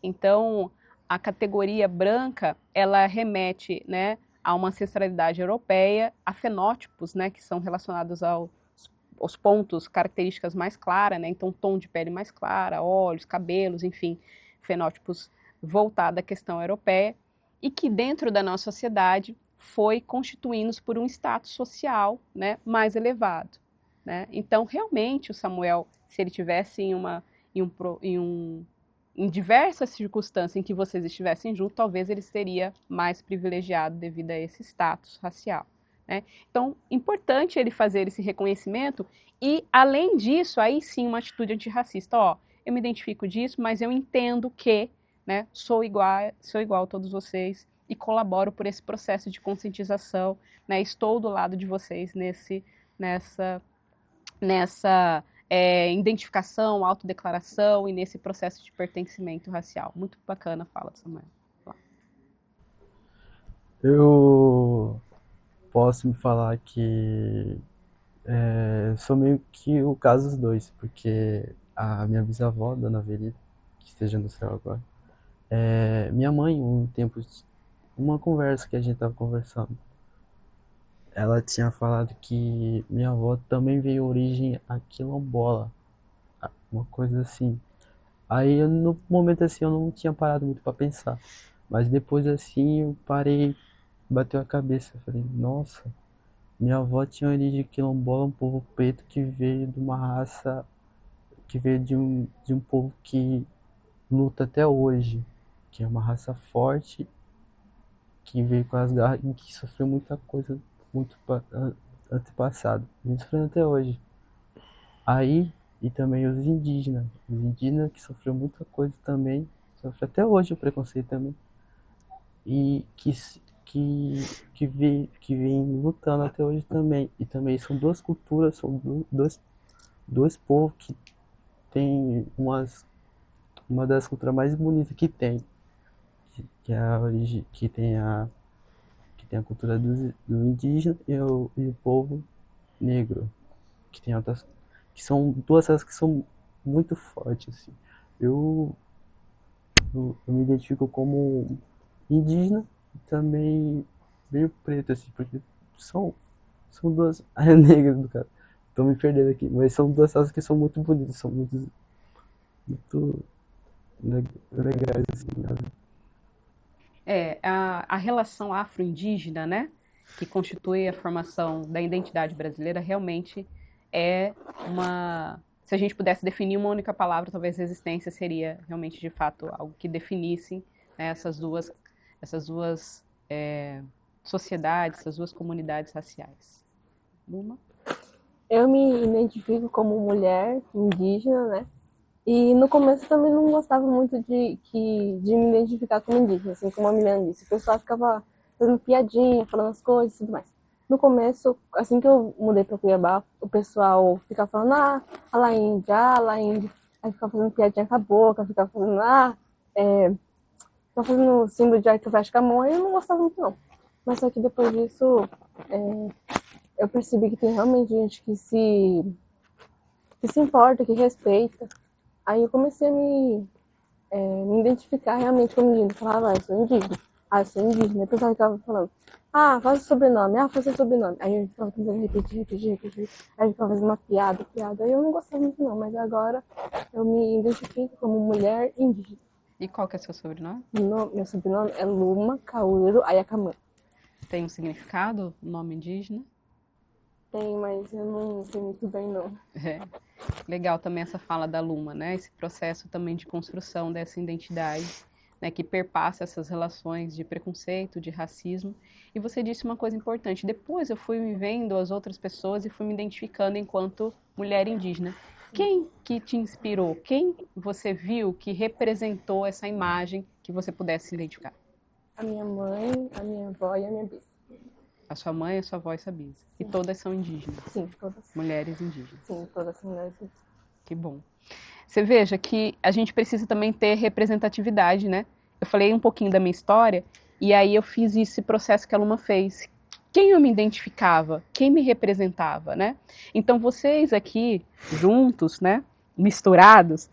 Então, a categoria branca, ela remete, né, a uma ancestralidade europeia, a fenótipos, né, que são relacionados aos pontos, características mais claras, né? Então, tom de pele mais clara, olhos, cabelos, enfim, fenótipos voltados à questão europeia, e que dentro da nossa sociedade foi constituindo-se por um status social, né, mais elevado, né? Então, realmente, o Samuel, se ele tivesse em diversas circunstâncias em que vocês estivessem juntos, talvez ele seria mais privilegiado devido a esse status racial, né? Então, importante ele fazer esse reconhecimento e, além disso, aí sim uma atitude antirracista. Ó, eu me identifico disso, mas eu entendo que, né, sou igual a todos vocês, e colaboro por esse processo de conscientização, né? Estou do lado de vocês nessa identificação, autodeclaração e nesse processo de pertencimento racial. Muito bacana a fala, Samuel. Eu posso me falar que sou meio que o caso dos dois, porque a minha bisavó, Dona Verida, que esteja no céu agora, minha mãe, uma conversa que a gente estava conversando, ela tinha falado que minha avó também veio origem a quilombola, uma coisa assim. Aí no momento assim eu não tinha parado muito para pensar, mas depois assim eu parei, bateu a cabeça, eu falei, nossa, minha avó tinha origem quilombola, um povo preto que veio de uma raça, que veio de um povo que luta até hoje, que é uma raça forte, que veio com as garras e que sofreu muita coisa, muito antepassado, vem sofrendo até hoje. Aí, e também os indígenas que sofreu muita coisa também, sofrem até hoje o preconceito também, e que vem lutando até hoje também. E também são duas culturas, são dois povos que tem uma das culturas mais bonitas que tem, que é a origem, que tem a cultura do indígena e o povo negro, que tem outras, que são duas raças que são muito fortes, assim. Eu me identifico como indígena e também meio preto, assim, porque são duas negras do cara. Tô me perdendo aqui, mas são duas raças que são muito bonitas, são muito legais, assim, né? A relação afro-indígena, né, que constitui a formação da identidade brasileira, realmente é se a gente pudesse definir uma única palavra, talvez resistência seria realmente, de fato, algo que definisse, né, essas duas sociedades, essas duas comunidades raciais. Luma? Eu me identifico como mulher indígena, né? E no começo eu também não gostava muito de me identificar como indígena, assim como a Milena disse. O pessoal ficava fazendo piadinha, falando as coisas e tudo mais. No começo, assim que eu mudei para Cuiabá, o pessoal ficava falando, a lá índia, aí ficava fazendo piadinha com a boca, ficava fazendo, ficava fazendo símbolo de arco e flecha com a mão, e eu não gostava muito não. Mas só que depois disso, eu percebi que tem realmente gente que se importa, que respeita. Aí eu comecei a me identificar realmente como indígena. Eu falava, eu sou indígena. Eu sou indígena. E o pessoal ficava falando, faz o sobrenome, faz o sobrenome. Aí eu ficava tentando repetir. Aí eu ficava fazendo uma piada. Aí eu não gostava muito não, mas agora eu me identifico como mulher indígena. E qual que é o seu sobrenome? Meu sobrenome é Luma Kauru Ayakamã. Tem um significado, o nome indígena? Tem, mas eu não sei muito bem não. Legal também essa fala da Luma, né? Esse processo também de construção dessa identidade, né, que perpassa essas relações de preconceito, de racismo. E você disse uma coisa importante, depois eu fui me vendo as outras pessoas e fui me identificando enquanto mulher indígena. Quem que te inspirou? Quem você viu que representou essa imagem que você pudesse se identificar? A minha mãe, a minha avó e a minha bisa. A sua mãe, a sua avó e a sua bisa. E todas são indígenas? Sim, todas. Mulheres indígenas? Sim, todas são mulheres indígenas. Que bom. Você veja que a gente precisa também ter representatividade, né? Eu falei um pouquinho da minha história e aí eu fiz esse processo que a Luma fez. Quem eu me identificava? Quem me representava, né? Então vocês aqui, juntos, né, misturados,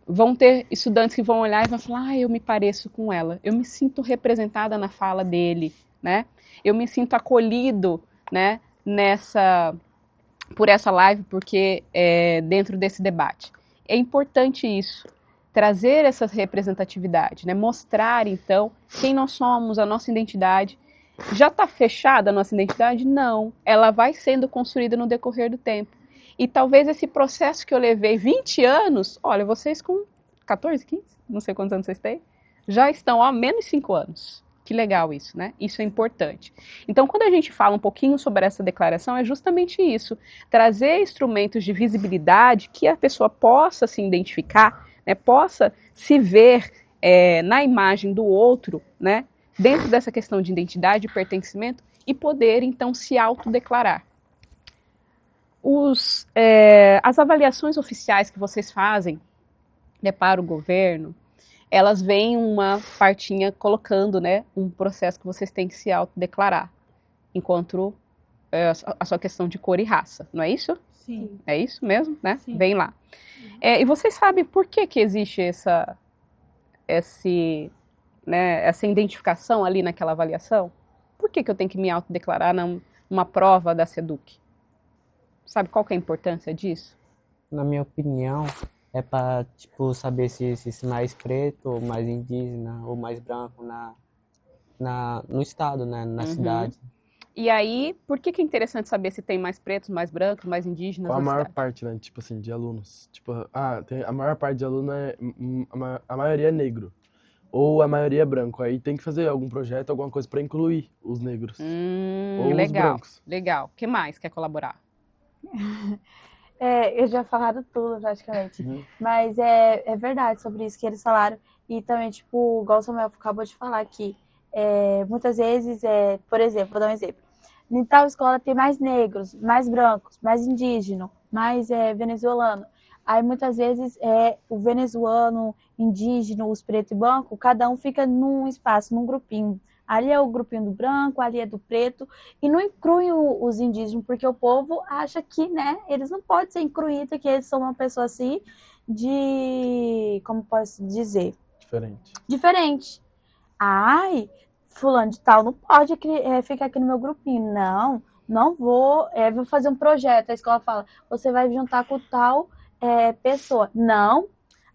vão ter estudantes que vão olhar e vão falar, eu me pareço com ela. Eu me sinto representada na fala dele, né? Eu me sinto acolhido, né, por essa live, porque dentro desse debate. É importante isso, trazer essa representatividade, né, mostrar, então, quem nós somos, a nossa identidade. Já está fechada a nossa identidade? Não. Ela vai sendo construída no decorrer do tempo. E talvez esse processo que eu levei 20 anos, olha, vocês com 14, 15, não sei quantos anos vocês têm, já estão há menos 5 anos. Que legal isso, né? Isso é importante. Então, quando a gente fala um pouquinho sobre essa declaração, é justamente isso. Trazer instrumentos de visibilidade que a pessoa possa se identificar, né, possa se ver na imagem do outro, né, dentro dessa questão de identidade e pertencimento e poder, então, se autodeclarar. As avaliações oficiais que vocês fazem, né, para o governo, elas vêm uma partinha colocando, né, um processo que vocês têm que se autodeclarar, enquanto a sua questão de cor e raça, não é isso? Sim. É isso mesmo, né? Sim. Vem lá. E vocês sabem por que existe essa identificação ali naquela avaliação? Por que eu tenho que me autodeclarar numa prova da SEDUC? Sabe qual que é a importância disso? Na minha opinião, é para tipo, saber se mais preto, ou mais indígena, ou mais branco no estado, né, na cidade. E aí, por que é interessante saber se tem mais pretos, mais brancos, mais indígenas Qual a na maior cidade? parte, né, tipo assim, de alunos? Tipo, a maior parte de aluno a maioria é negro. Ou a maioria é branco. Aí tem que fazer algum projeto, alguma coisa para incluir os negros. Ou os Legal, brancos. legal. O que mais quer colaborar? Eu já falaram tudo praticamente. Mas é verdade sobre isso que eles falaram. E também, tipo, igual o Samuel acabou de falar aqui. Muitas vezes, por exemplo, vou dar um exemplo. Em tal escola tem mais negros, mais brancos, mais indígena, mais venezuelano. Aí muitas vezes o venezuelano, indígena, os preto e branco, cada um fica num espaço, num grupinho. Ali é o grupinho do branco, ali é do preto, e não inclui os indígenas, porque o povo acha que, né, eles não podem ser incluídos, que eles são uma pessoa assim como posso dizer? Diferente. Ai, fulano de tal não pode ficar aqui no meu grupinho. Não vou, vou fazer um projeto. A escola fala, você vai juntar com tal pessoa. Não,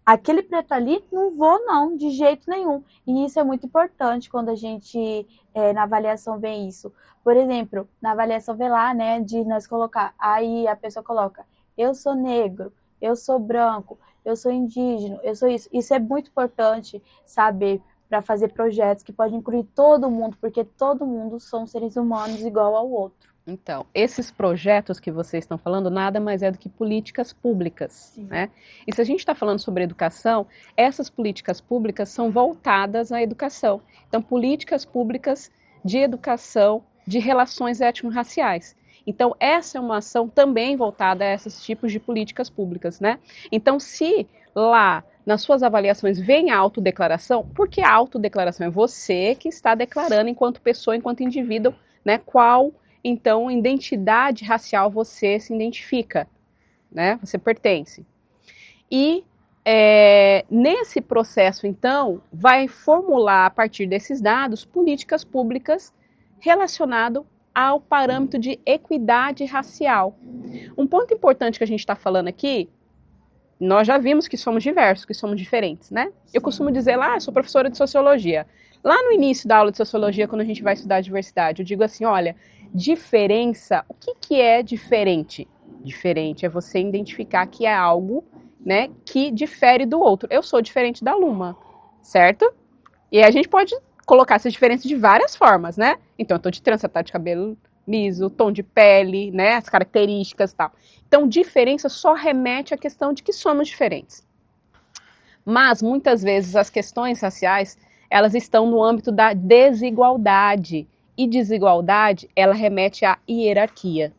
aquele preto ali, não vou não, de jeito nenhum. E isso é muito importante quando a gente, na avaliação, vê isso. Por exemplo, na avaliação vê lá, né, de nós colocar, aí a pessoa coloca, eu sou negro, eu sou branco, eu sou indígena, eu sou isso. Isso é muito importante saber para fazer projetos que podem incluir todo mundo, porque todo mundo são seres humanos igual ao outro. Então, esses projetos que vocês estão falando nada mais é do que políticas públicas, né? E se a gente está falando sobre educação, essas políticas públicas são voltadas à educação. Então, políticas públicas de educação, de relações étnico-raciais. Então, essa é uma ação também voltada a esses tipos de políticas públicas, né? Então, se lá nas suas avaliações vem a autodeclaração, porque a autodeclaração é você que está declarando enquanto pessoa, enquanto indivíduo, né, qual então identidade racial você se identifica, né? Você pertence. E nesse processo, então, vai formular a partir desses dados políticas públicas relacionado ao parâmetro de equidade racial. Um ponto importante que a gente está falando aqui, nós já vimos que somos diversos, que somos diferentes, né? Eu costumo dizer lá, eu sou professora de sociologia. Lá no início da aula de sociologia, quando a gente vai estudar diversidade, eu digo assim, olha, diferença, o que é diferente? Diferente é você identificar que é algo, né, que difere do outro. Eu sou diferente da Luma, certo? E a gente pode colocar essa diferença de várias formas, né? Então, eu tô de trança, tá de cabelo liso, tom de pele, né, as características e tal. Então, diferença só remete à questão de que somos diferentes. Mas, muitas vezes, as questões raciais, elas estão no âmbito da desigualdade. E desigualdade, ela remete à hierarquia.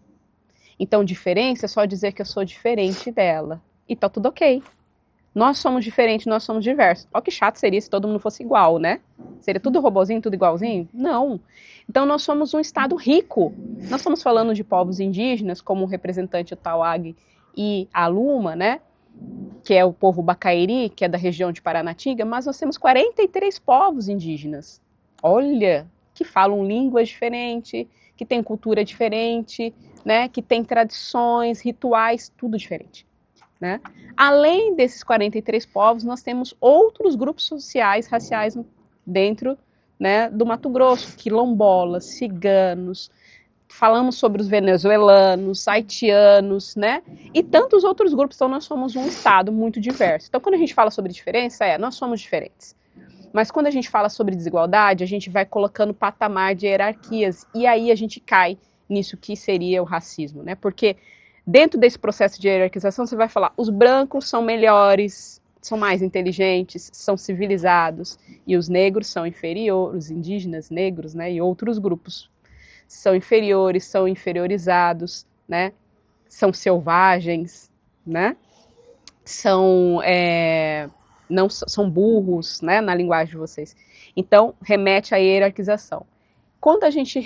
Então, diferença é só dizer que eu sou diferente dela. E tá tudo ok. Nós somos diferentes, nós somos diversos. Olha que chato seria se todo mundo fosse igual, né? Seria tudo robozinho, tudo igualzinho? Não. Então, nós somos um estado rico. Nós estamos falando de povos indígenas, como o representante Tauag e a Luma, né? Que é o povo Bacairi, que é da região de Paranatinga, mas nós temos 43 povos indígenas. Olha, que falam línguas diferentes, que têm cultura diferente, né? Que têm tradições, rituais, tudo diferente. Né? Além desses 43 povos, nós temos outros grupos sociais, raciais dentro, né, do Mato Grosso, quilombolas, ciganos, falamos sobre os venezuelanos, haitianos, né, e tantos outros grupos. Então nós somos um estado muito diverso. Então quando a gente fala sobre diferença, nós somos diferentes. Mas quando a gente fala sobre desigualdade, a gente vai colocando patamar de hierarquias, e aí a gente cai nisso que seria o racismo, né, porque dentro desse processo de hierarquização, você vai falar, os brancos são melhores, são mais inteligentes, são civilizados, e os negros são inferiores, os indígenas negros, né, e outros grupos são inferiores, são inferiorizados, né, são selvagens, né, são, não, são burros, né, na linguagem de vocês. Então, remete à hierarquização. Quando a gente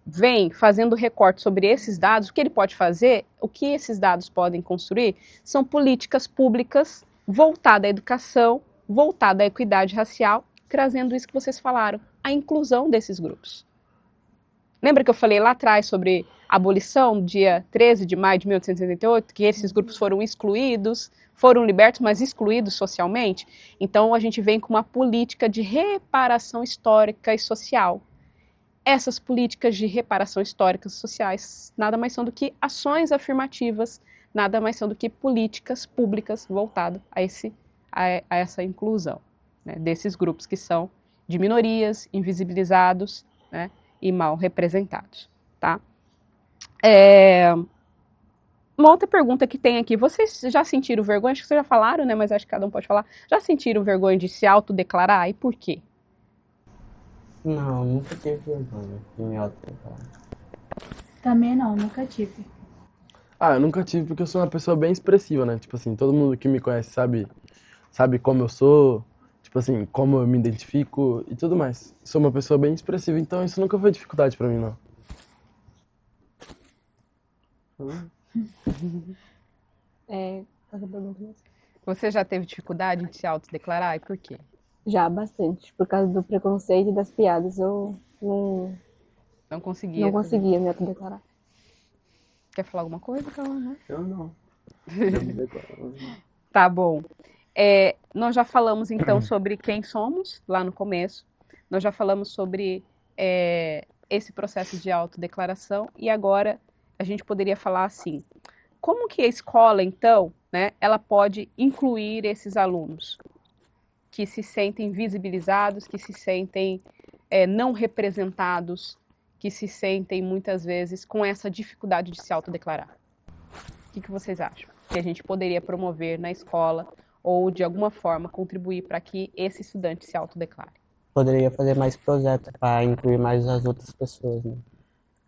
vem fazendo recorte sobre esses dados, o que ele pode fazer, o que esses dados podem construir, são políticas públicas voltadas à educação, voltadas à equidade racial, trazendo isso que vocês falaram, a inclusão desses grupos. Lembra que eu falei lá atrás sobre a abolição, dia 13 de maio de 1888, que esses grupos foram excluídos, foram libertos, mas excluídos socialmente? Então, a gente vem com uma política de reparação histórica e social. Essas políticas de reparação histórica e sociais nada mais são do que ações afirmativas, nada mais são do que políticas públicas voltadas a essa inclusão, né, desses grupos que são de minorias, invisibilizados, né, e mal representados. Tá? Uma outra pergunta que tem aqui, vocês já sentiram vergonha? Acho que vocês já falaram, né, mas acho que cada um pode falar. Já sentiram vergonha de se autodeclarar e por quê? Não, nunca tive vergonha de me autodeclarar. Também não, nunca tive. Ah, eu nunca tive porque eu sou uma pessoa bem expressiva, né? Tipo assim, todo mundo que me conhece sabe como eu sou, tipo assim, como eu me identifico e tudo mais. Sou uma pessoa bem expressiva, então isso nunca foi dificuldade pra mim, não. Essa pergunta mesmo. Você já teve dificuldade de se autodeclarar e por quê? Já, bastante. Por causa do preconceito e das piadas. Eu Não conseguia. não conseguia me autodeclarar. Quer falar alguma coisa, Cauã? Eu não. Eu me declaro. Tá bom. Nós já falamos então sobre quem somos lá no começo. Nós já falamos sobre esse processo de autodeclaração e agora a gente poderia falar assim, como que a escola então, né, ela pode incluir esses alunos que se sentem visibilizados, que se sentem não representados, que se sentem muitas vezes com essa dificuldade de se autodeclarar? O que vocês acham que a gente poderia promover na escola ou de alguma forma contribuir para que esse estudante se autodeclare? Poderia fazer mais projetos para incluir mais as outras pessoas, né?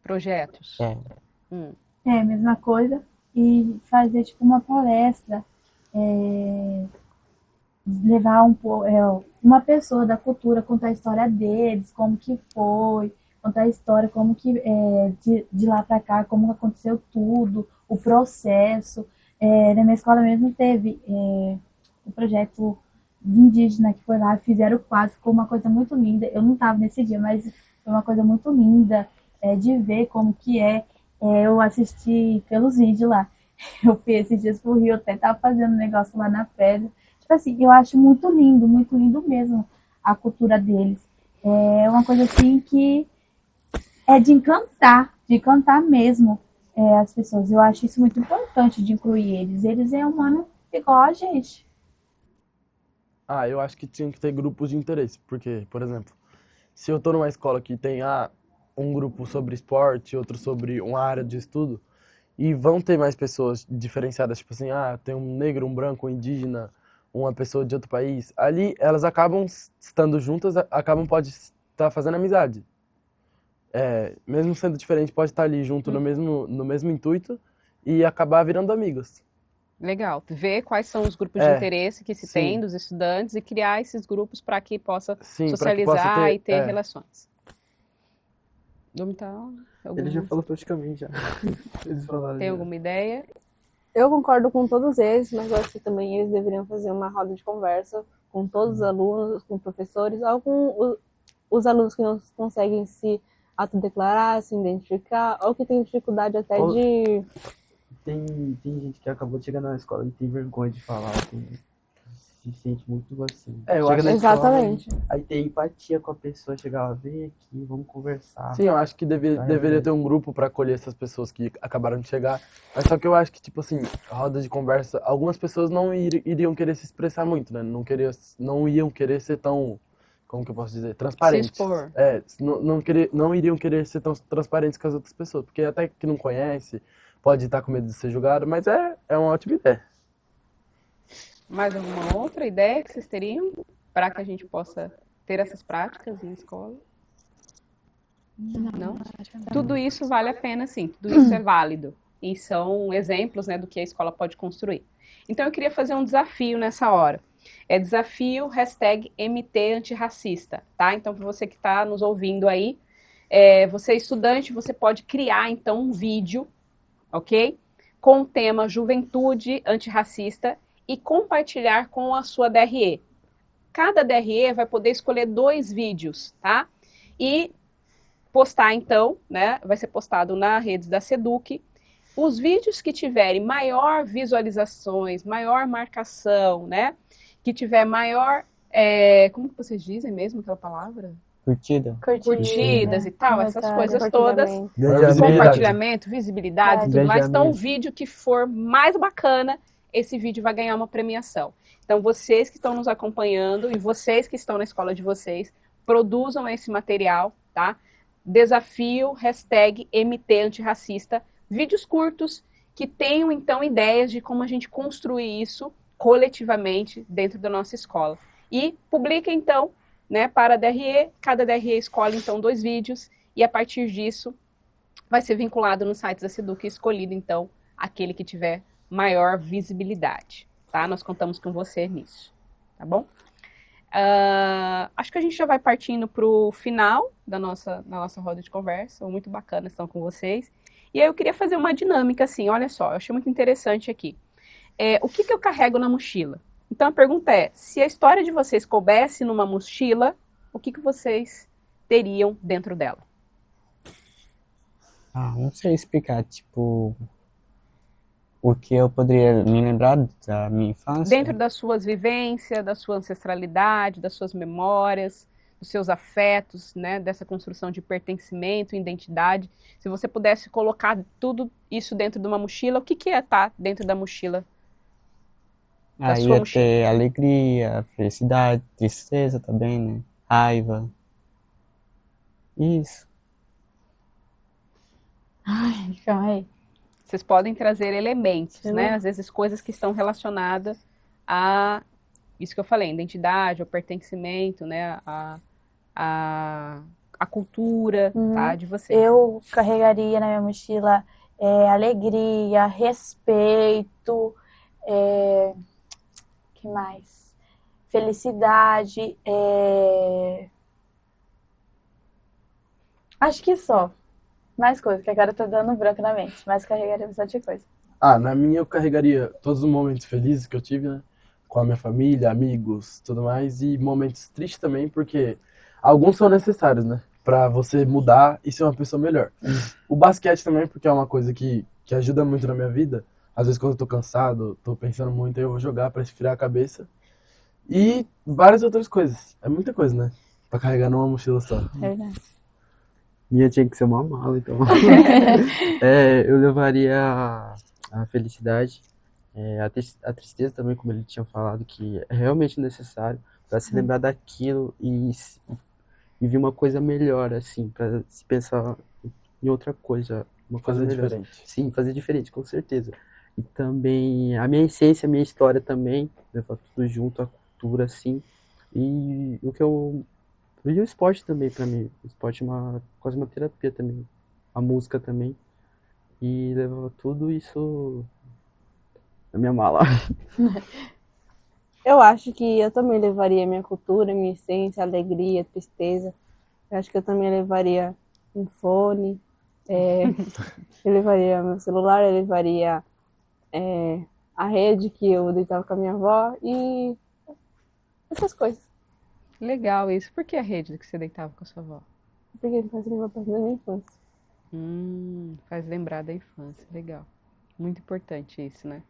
Projetos? Mesma coisa. E fazer tipo uma palestra, levar uma pessoa da cultura, contar a história deles, como que foi, contar a história, como que de lá para cá, como aconteceu tudo, o processo. Na minha escola mesmo teve um projeto de indígena que foi lá, fizeram o quadro, ficou uma coisa muito linda. Eu não estava nesse dia, mas foi uma coisa muito linda de ver como que eu assisti pelos vídeos lá. Eu fui esses dias pro Rio, até tava fazendo um negócio lá na pedra. Tipo assim, eu acho muito lindo mesmo a cultura deles. É uma coisa assim que é de encantar mesmo as pessoas. Eu acho isso muito importante de incluir eles. Eles é humano igual a gente. Ah, eu acho que tinha que ter grupos de interesse, porque, por exemplo, se eu tô numa escola que tem um grupo sobre esporte, outro sobre uma área de estudo, e vão ter mais pessoas diferenciadas, tipo assim, tem um negro, um branco, um indígena, uma pessoa de outro país, ali elas acabam estando juntas, pode estar fazendo amizade. Mesmo sendo diferente, pode estar ali junto no mesmo intuito e acabar virando amigos. Legal. Ver quais são os grupos de interesse que se tem dos estudantes e criar esses grupos para que possa socializar e ter relações. Ele já falou praticamente já. Eles falaram Tem já. alguma ideia? Eu concordo com todos eles, mas eu acho que também eles deveriam fazer uma roda de conversa com todos os alunos, com professores, ou com os alunos que não conseguem se autodeclarar, se identificar, ou que têm dificuldade até de... Tem gente que acabou de chegar na escola e tem vergonha de falar, se sente muito assim. Eu Chega acho na Exatamente. escola, aí tem empatia com a pessoa, chegar lá, vem aqui, vamos conversar. Sim, eu acho que deveria ter um grupo para acolher essas pessoas que acabaram de chegar. Mas só que eu acho que, tipo assim, roda de conversa, algumas pessoas não iriam querer se expressar muito, né? Não iam querer ser tão, como que eu posso dizer, transparentes. Se expor. Não iriam querer ser tão transparentes com as outras pessoas, porque até que não conhece, pode estar com medo de ser julgado, mas é uma ótima ideia. Mais alguma outra ideia que vocês teriam para que a gente possa ter essas práticas na escola? Não? Tudo isso vale a pena, sim. Tudo isso é válido. E são exemplos, né, do que a escola pode construir. Então, eu queria fazer um desafio nessa hora. É desafio #MT antirracista, tá? Então, para você que está nos ouvindo aí, você é estudante, você pode criar, então, um vídeo, ok? Com o tema Juventude Antirracista e compartilhar com a sua DRE. Cada DRE vai poder escolher 2 vídeos, tá? E postar, então, né? Vai ser postado nas redes da SEDUC. Os vídeos que tiverem maior visualizações, maior marcação, né? Que tiver maior, como que vocês dizem mesmo aquela palavra? Curtidas e tal, essas coisas todas. Compartilhamento, visibilidade e tudo mais. Então, o vídeo que for mais bacana, esse vídeo vai ganhar uma premiação. Então, vocês que estão nos acompanhando e vocês que estão na escola de vocês, produzam esse material, tá? Desafio #MT antirracista. Vídeos curtos que tenham, então, ideias de como a gente construir isso coletivamente dentro da nossa escola. E publica, então, né, para a DRE. Cada DRE escolhe, então, 2 vídeos e, a partir disso, vai ser vinculado nos sites da SEDUC e escolhido, então, aquele que tiver maior visibilidade, tá? Nós contamos com você nisso, tá bom? Acho que a gente já vai partindo para o final da nossa roda de conversa. Muito bacana estar com vocês. E aí eu queria fazer uma dinâmica assim, olha só, eu achei muito interessante aqui. O que eu carrego na mochila? Então a pergunta é, se a história de vocês coubesse numa mochila, o que vocês teriam dentro dela? Não sei explicar, tipo, o que eu poderia me lembrar da minha infância. Dentro das suas vivências, da sua ancestralidade, das suas memórias, dos seus afetos, né, dessa construção de pertencimento, identidade. Se você pudesse colocar tudo isso dentro de uma mochila, o que é estar dentro da mochila? Da sua Ia mochila? ter alegria, felicidade, tristeza também, né? Raiva. Isso. Ai, calma aí. Vocês podem trazer elementos, né? Às vezes coisas que estão relacionadas a isso que eu falei, identidade, ao pertencimento, né? A cultura, tá? De vocês. Eu carregaria na minha mochila alegria, respeito, que mais? Felicidade, acho que só. Mais coisa, que agora tá dando branco na mente, mas carregaria bastante coisa. Na minha eu carregaria todos os momentos felizes que eu tive, né? Com a minha família, amigos, tudo mais, e momentos tristes também, porque alguns são necessários, né? Pra você mudar e ser uma pessoa melhor. O basquete também, porque é uma coisa que ajuda muito na minha vida. Às vezes quando eu tô cansado, tô pensando muito, eu vou jogar pra esfriar a cabeça. E várias outras coisas. É muita coisa, né? Pra carregar numa mochila só. Verdade. Minha tinha que ser uma mala, então. Eu levaria a felicidade, a tristeza também, como ele tinha falado, que é realmente necessário para se lembrar daquilo e ver uma coisa melhor, assim, para se pensar em outra coisa, uma coisa Fazer melhor. diferente. Sim, fazer diferente, com certeza. E também a minha essência, a minha história também, levar tudo junto, a cultura, assim, e e o esporte também, pra mim. O esporte é quase uma terapia também. A música também. E levar tudo isso na minha mala. Eu acho que eu também levaria minha cultura, minha essência, alegria, tristeza. Eu acho que eu também levaria um fone, eu levaria meu celular, eu levaria a rede que eu deitava com a minha avó e essas coisas. Legal isso. Por que a rede que você deitava com a sua avó? Porque faz lembrar parte da minha infância. Faz lembrar da infância. Legal. Muito importante isso, né?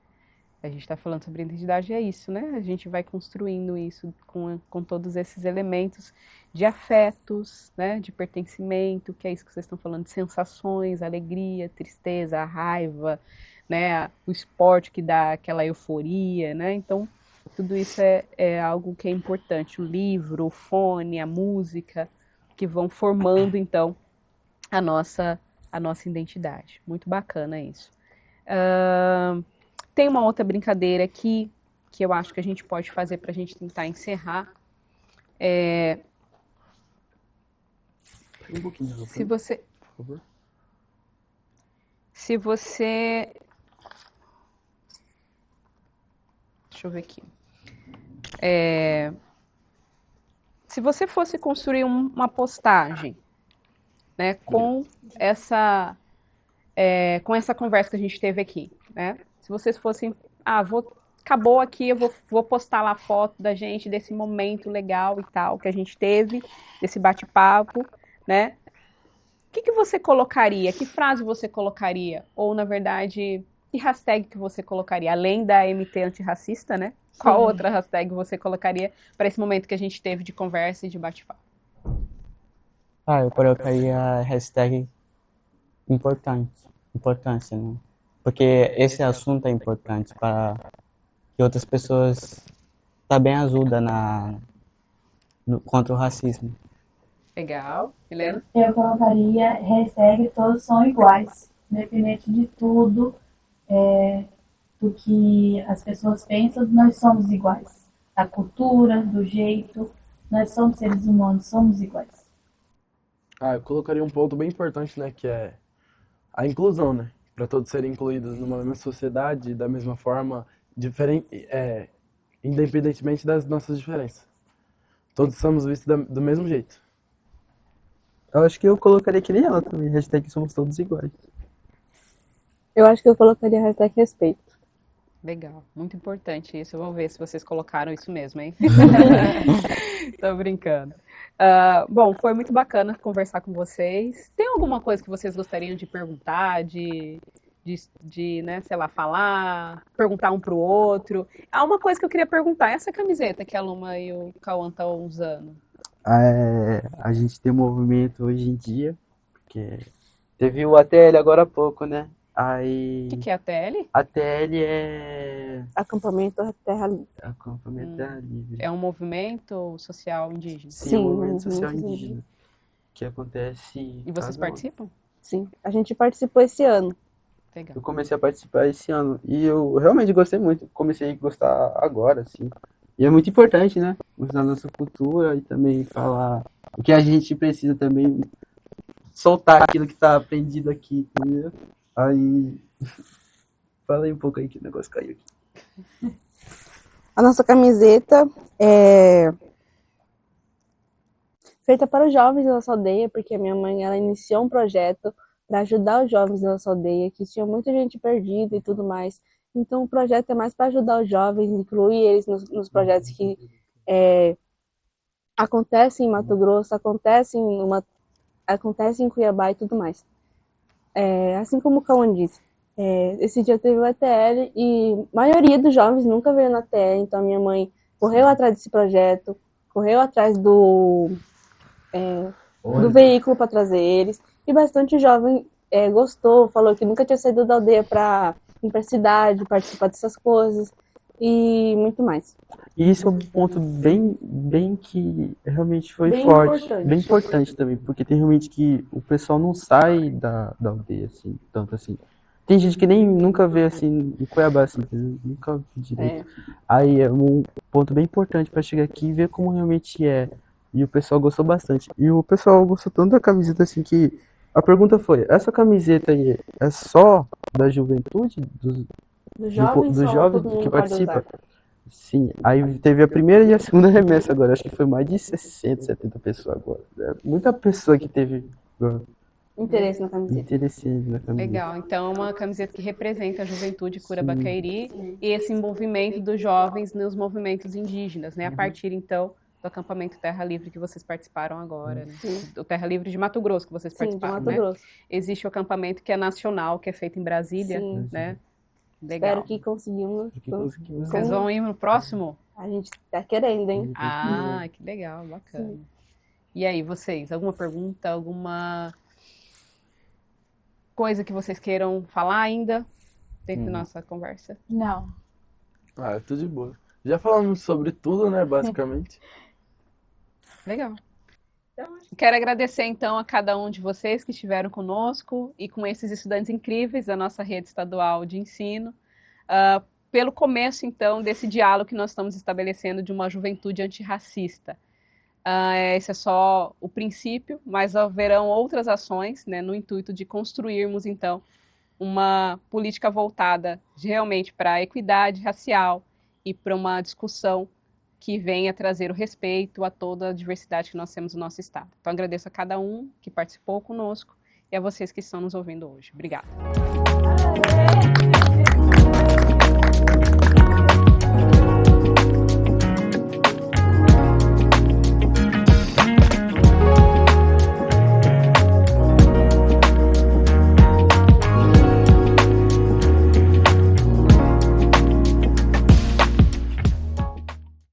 A gente está falando sobre identidade, é isso, né? A gente vai construindo isso com todos esses elementos de afetos, né? De pertencimento, que é isso que vocês estão falando, de sensações, alegria, tristeza, raiva, né? O esporte que dá aquela euforia, né? Então, tudo isso é algo que é importante. O livro, o fone, a música, que vão formando, então, a nossa identidade. Muito bacana isso. Tem uma outra brincadeira que que eu acho que a gente pode fazer para a gente tentar encerrar. Um pouquinho, Se você, por favor. se você, deixa eu ver aqui. Se você fosse construir uma postagem, né, com essa conversa que a gente teve aqui, né? Se vocês fossem, acabou aqui, eu vou postar lá a foto da gente, desse momento legal e tal que a gente teve, desse bate-papo, né? O que você colocaria? Que frase você colocaria? Ou, na verdade, que hashtag que você colocaria? Além da MT antirracista, né? Qual outra hashtag você colocaria para esse momento que a gente teve de conversa e de bate-papo? Eu colocaria a hashtag importância, né? Porque esse assunto é importante para que outras pessoas também ajudem contra o racismo. Legal. Helena? Eu colocaria hashtag todos são iguais, independente de tudo, do que as pessoas pensam, nós somos iguais. Da cultura, do jeito, nós somos seres humanos, somos iguais. Eu colocaria um ponto bem importante, né, que é a inclusão, né? Para todos serem incluídos numa mesma sociedade, da mesma forma, independentemente das nossas diferenças. Todos somos vistos do mesmo jeito. Eu acho que eu colocaria que nem ela também, hashtag somos todos iguais. Eu acho que eu colocaria hashtag respeito. Legal, muito importante isso. Eu vou ver se vocês colocaram isso mesmo, hein? Tô brincando. Bom, foi muito bacana conversar com vocês. Tem alguma coisa que vocês gostariam de perguntar, né, sei lá, falar, perguntar um pro outro? Há uma coisa que eu queria perguntar, essa camiseta que a Luma e o Cauã estão usando. A gente tem um movimento hoje em dia, porque teve o ATL agora há pouco, né? Aí O que é a TL? a TL é Acampamento Terra Livre. acampamento Terra Livre. É um movimento social indígena. Sim, um movimento movimento social indígena. indígena que acontece E vocês cada ano. participam? Sim, a gente participou esse ano. Legal. Eu comecei a participar esse ano e eu realmente gostei muito. Comecei a gostar agora, assim. E é muito importante, né? Mostrar a nossa cultura e também falar o que a gente precisa também, soltar aquilo que tá aprendido aqui, entendeu? Aí, fala aí um pouco aí que o negócio caiu aqui. A nossa camiseta é feita para os jovens da nossa aldeia, porque a minha mãe ela iniciou um projeto para ajudar os jovens da nossa aldeia, que tinha muita gente perdida e tudo mais. Então o projeto é mais para ajudar os jovens, incluir eles nos projetos que acontecem em Mato Grosso, acontecem em Cuiabá e tudo mais. Assim como o Cauã disse, esse dia teve o ETL e a maioria dos jovens nunca veio na ETL, então a minha mãe correu atrás desse projeto, correu atrás do veículo para trazer eles, e bastante jovem gostou, falou que nunca tinha saído da aldeia para ir para a cidade, participar dessas coisas e muito mais. E isso é um ponto bem que realmente foi Bem forte, importante. bem importante também, porque tem realmente que o pessoal não sai da aldeia, assim, tanto assim. Tem gente que nem nunca vê, assim, em Cuiabá, assim, entendeu? Nunca vi direito. Aí é um ponto bem importante para chegar aqui e ver como realmente é. E o pessoal gostou bastante. E o pessoal gostou tanto da camiseta, assim, que a pergunta foi, essa camiseta aí é só da juventude, Dos jovens, dos só jovens todo mundo que pode participam? usar. Sim, aí teve a primeira e a segunda remessa agora, acho que foi mais de 60, 70 pessoas agora. Muita pessoa que teve Interesse na camiseta. interesse na camiseta. Legal, então é uma camiseta que representa a juventude Curabacairi e esse envolvimento dos jovens nos movimentos indígenas, né? A partir, então, do acampamento Terra Livre que vocês participaram agora, né? O Terra Livre de Mato Grosso que vocês Sim, de participaram, Mato né? Grosso. Existe o acampamento que é nacional, que é feito em Brasília, Sim. né? Legal. Espero que conseguimos. Vocês vão ir no próximo? A gente tá querendo, hein? Ah, que legal, bacana. E aí, vocês, alguma pergunta, alguma coisa que vocês queiram falar ainda dentro da nossa conversa? Não. É tudo de boa. Já falamos sobre tudo, né, basicamente. Legal. Então, quero agradecer, então, a cada um de vocês que estiveram conosco e com esses estudantes incríveis da nossa rede estadual de ensino. pelo começo, então, desse diálogo que nós estamos estabelecendo de uma juventude antirracista. Esse é só o princípio, mas haverão outras ações, né, no intuito de construirmos, então, uma política voltada realmente para a equidade racial e para uma discussão que venha trazer o respeito a toda a diversidade que nós temos no nosso estado. Então, agradeço a cada um que participou conosco e a vocês que estão nos ouvindo hoje. Obrigada.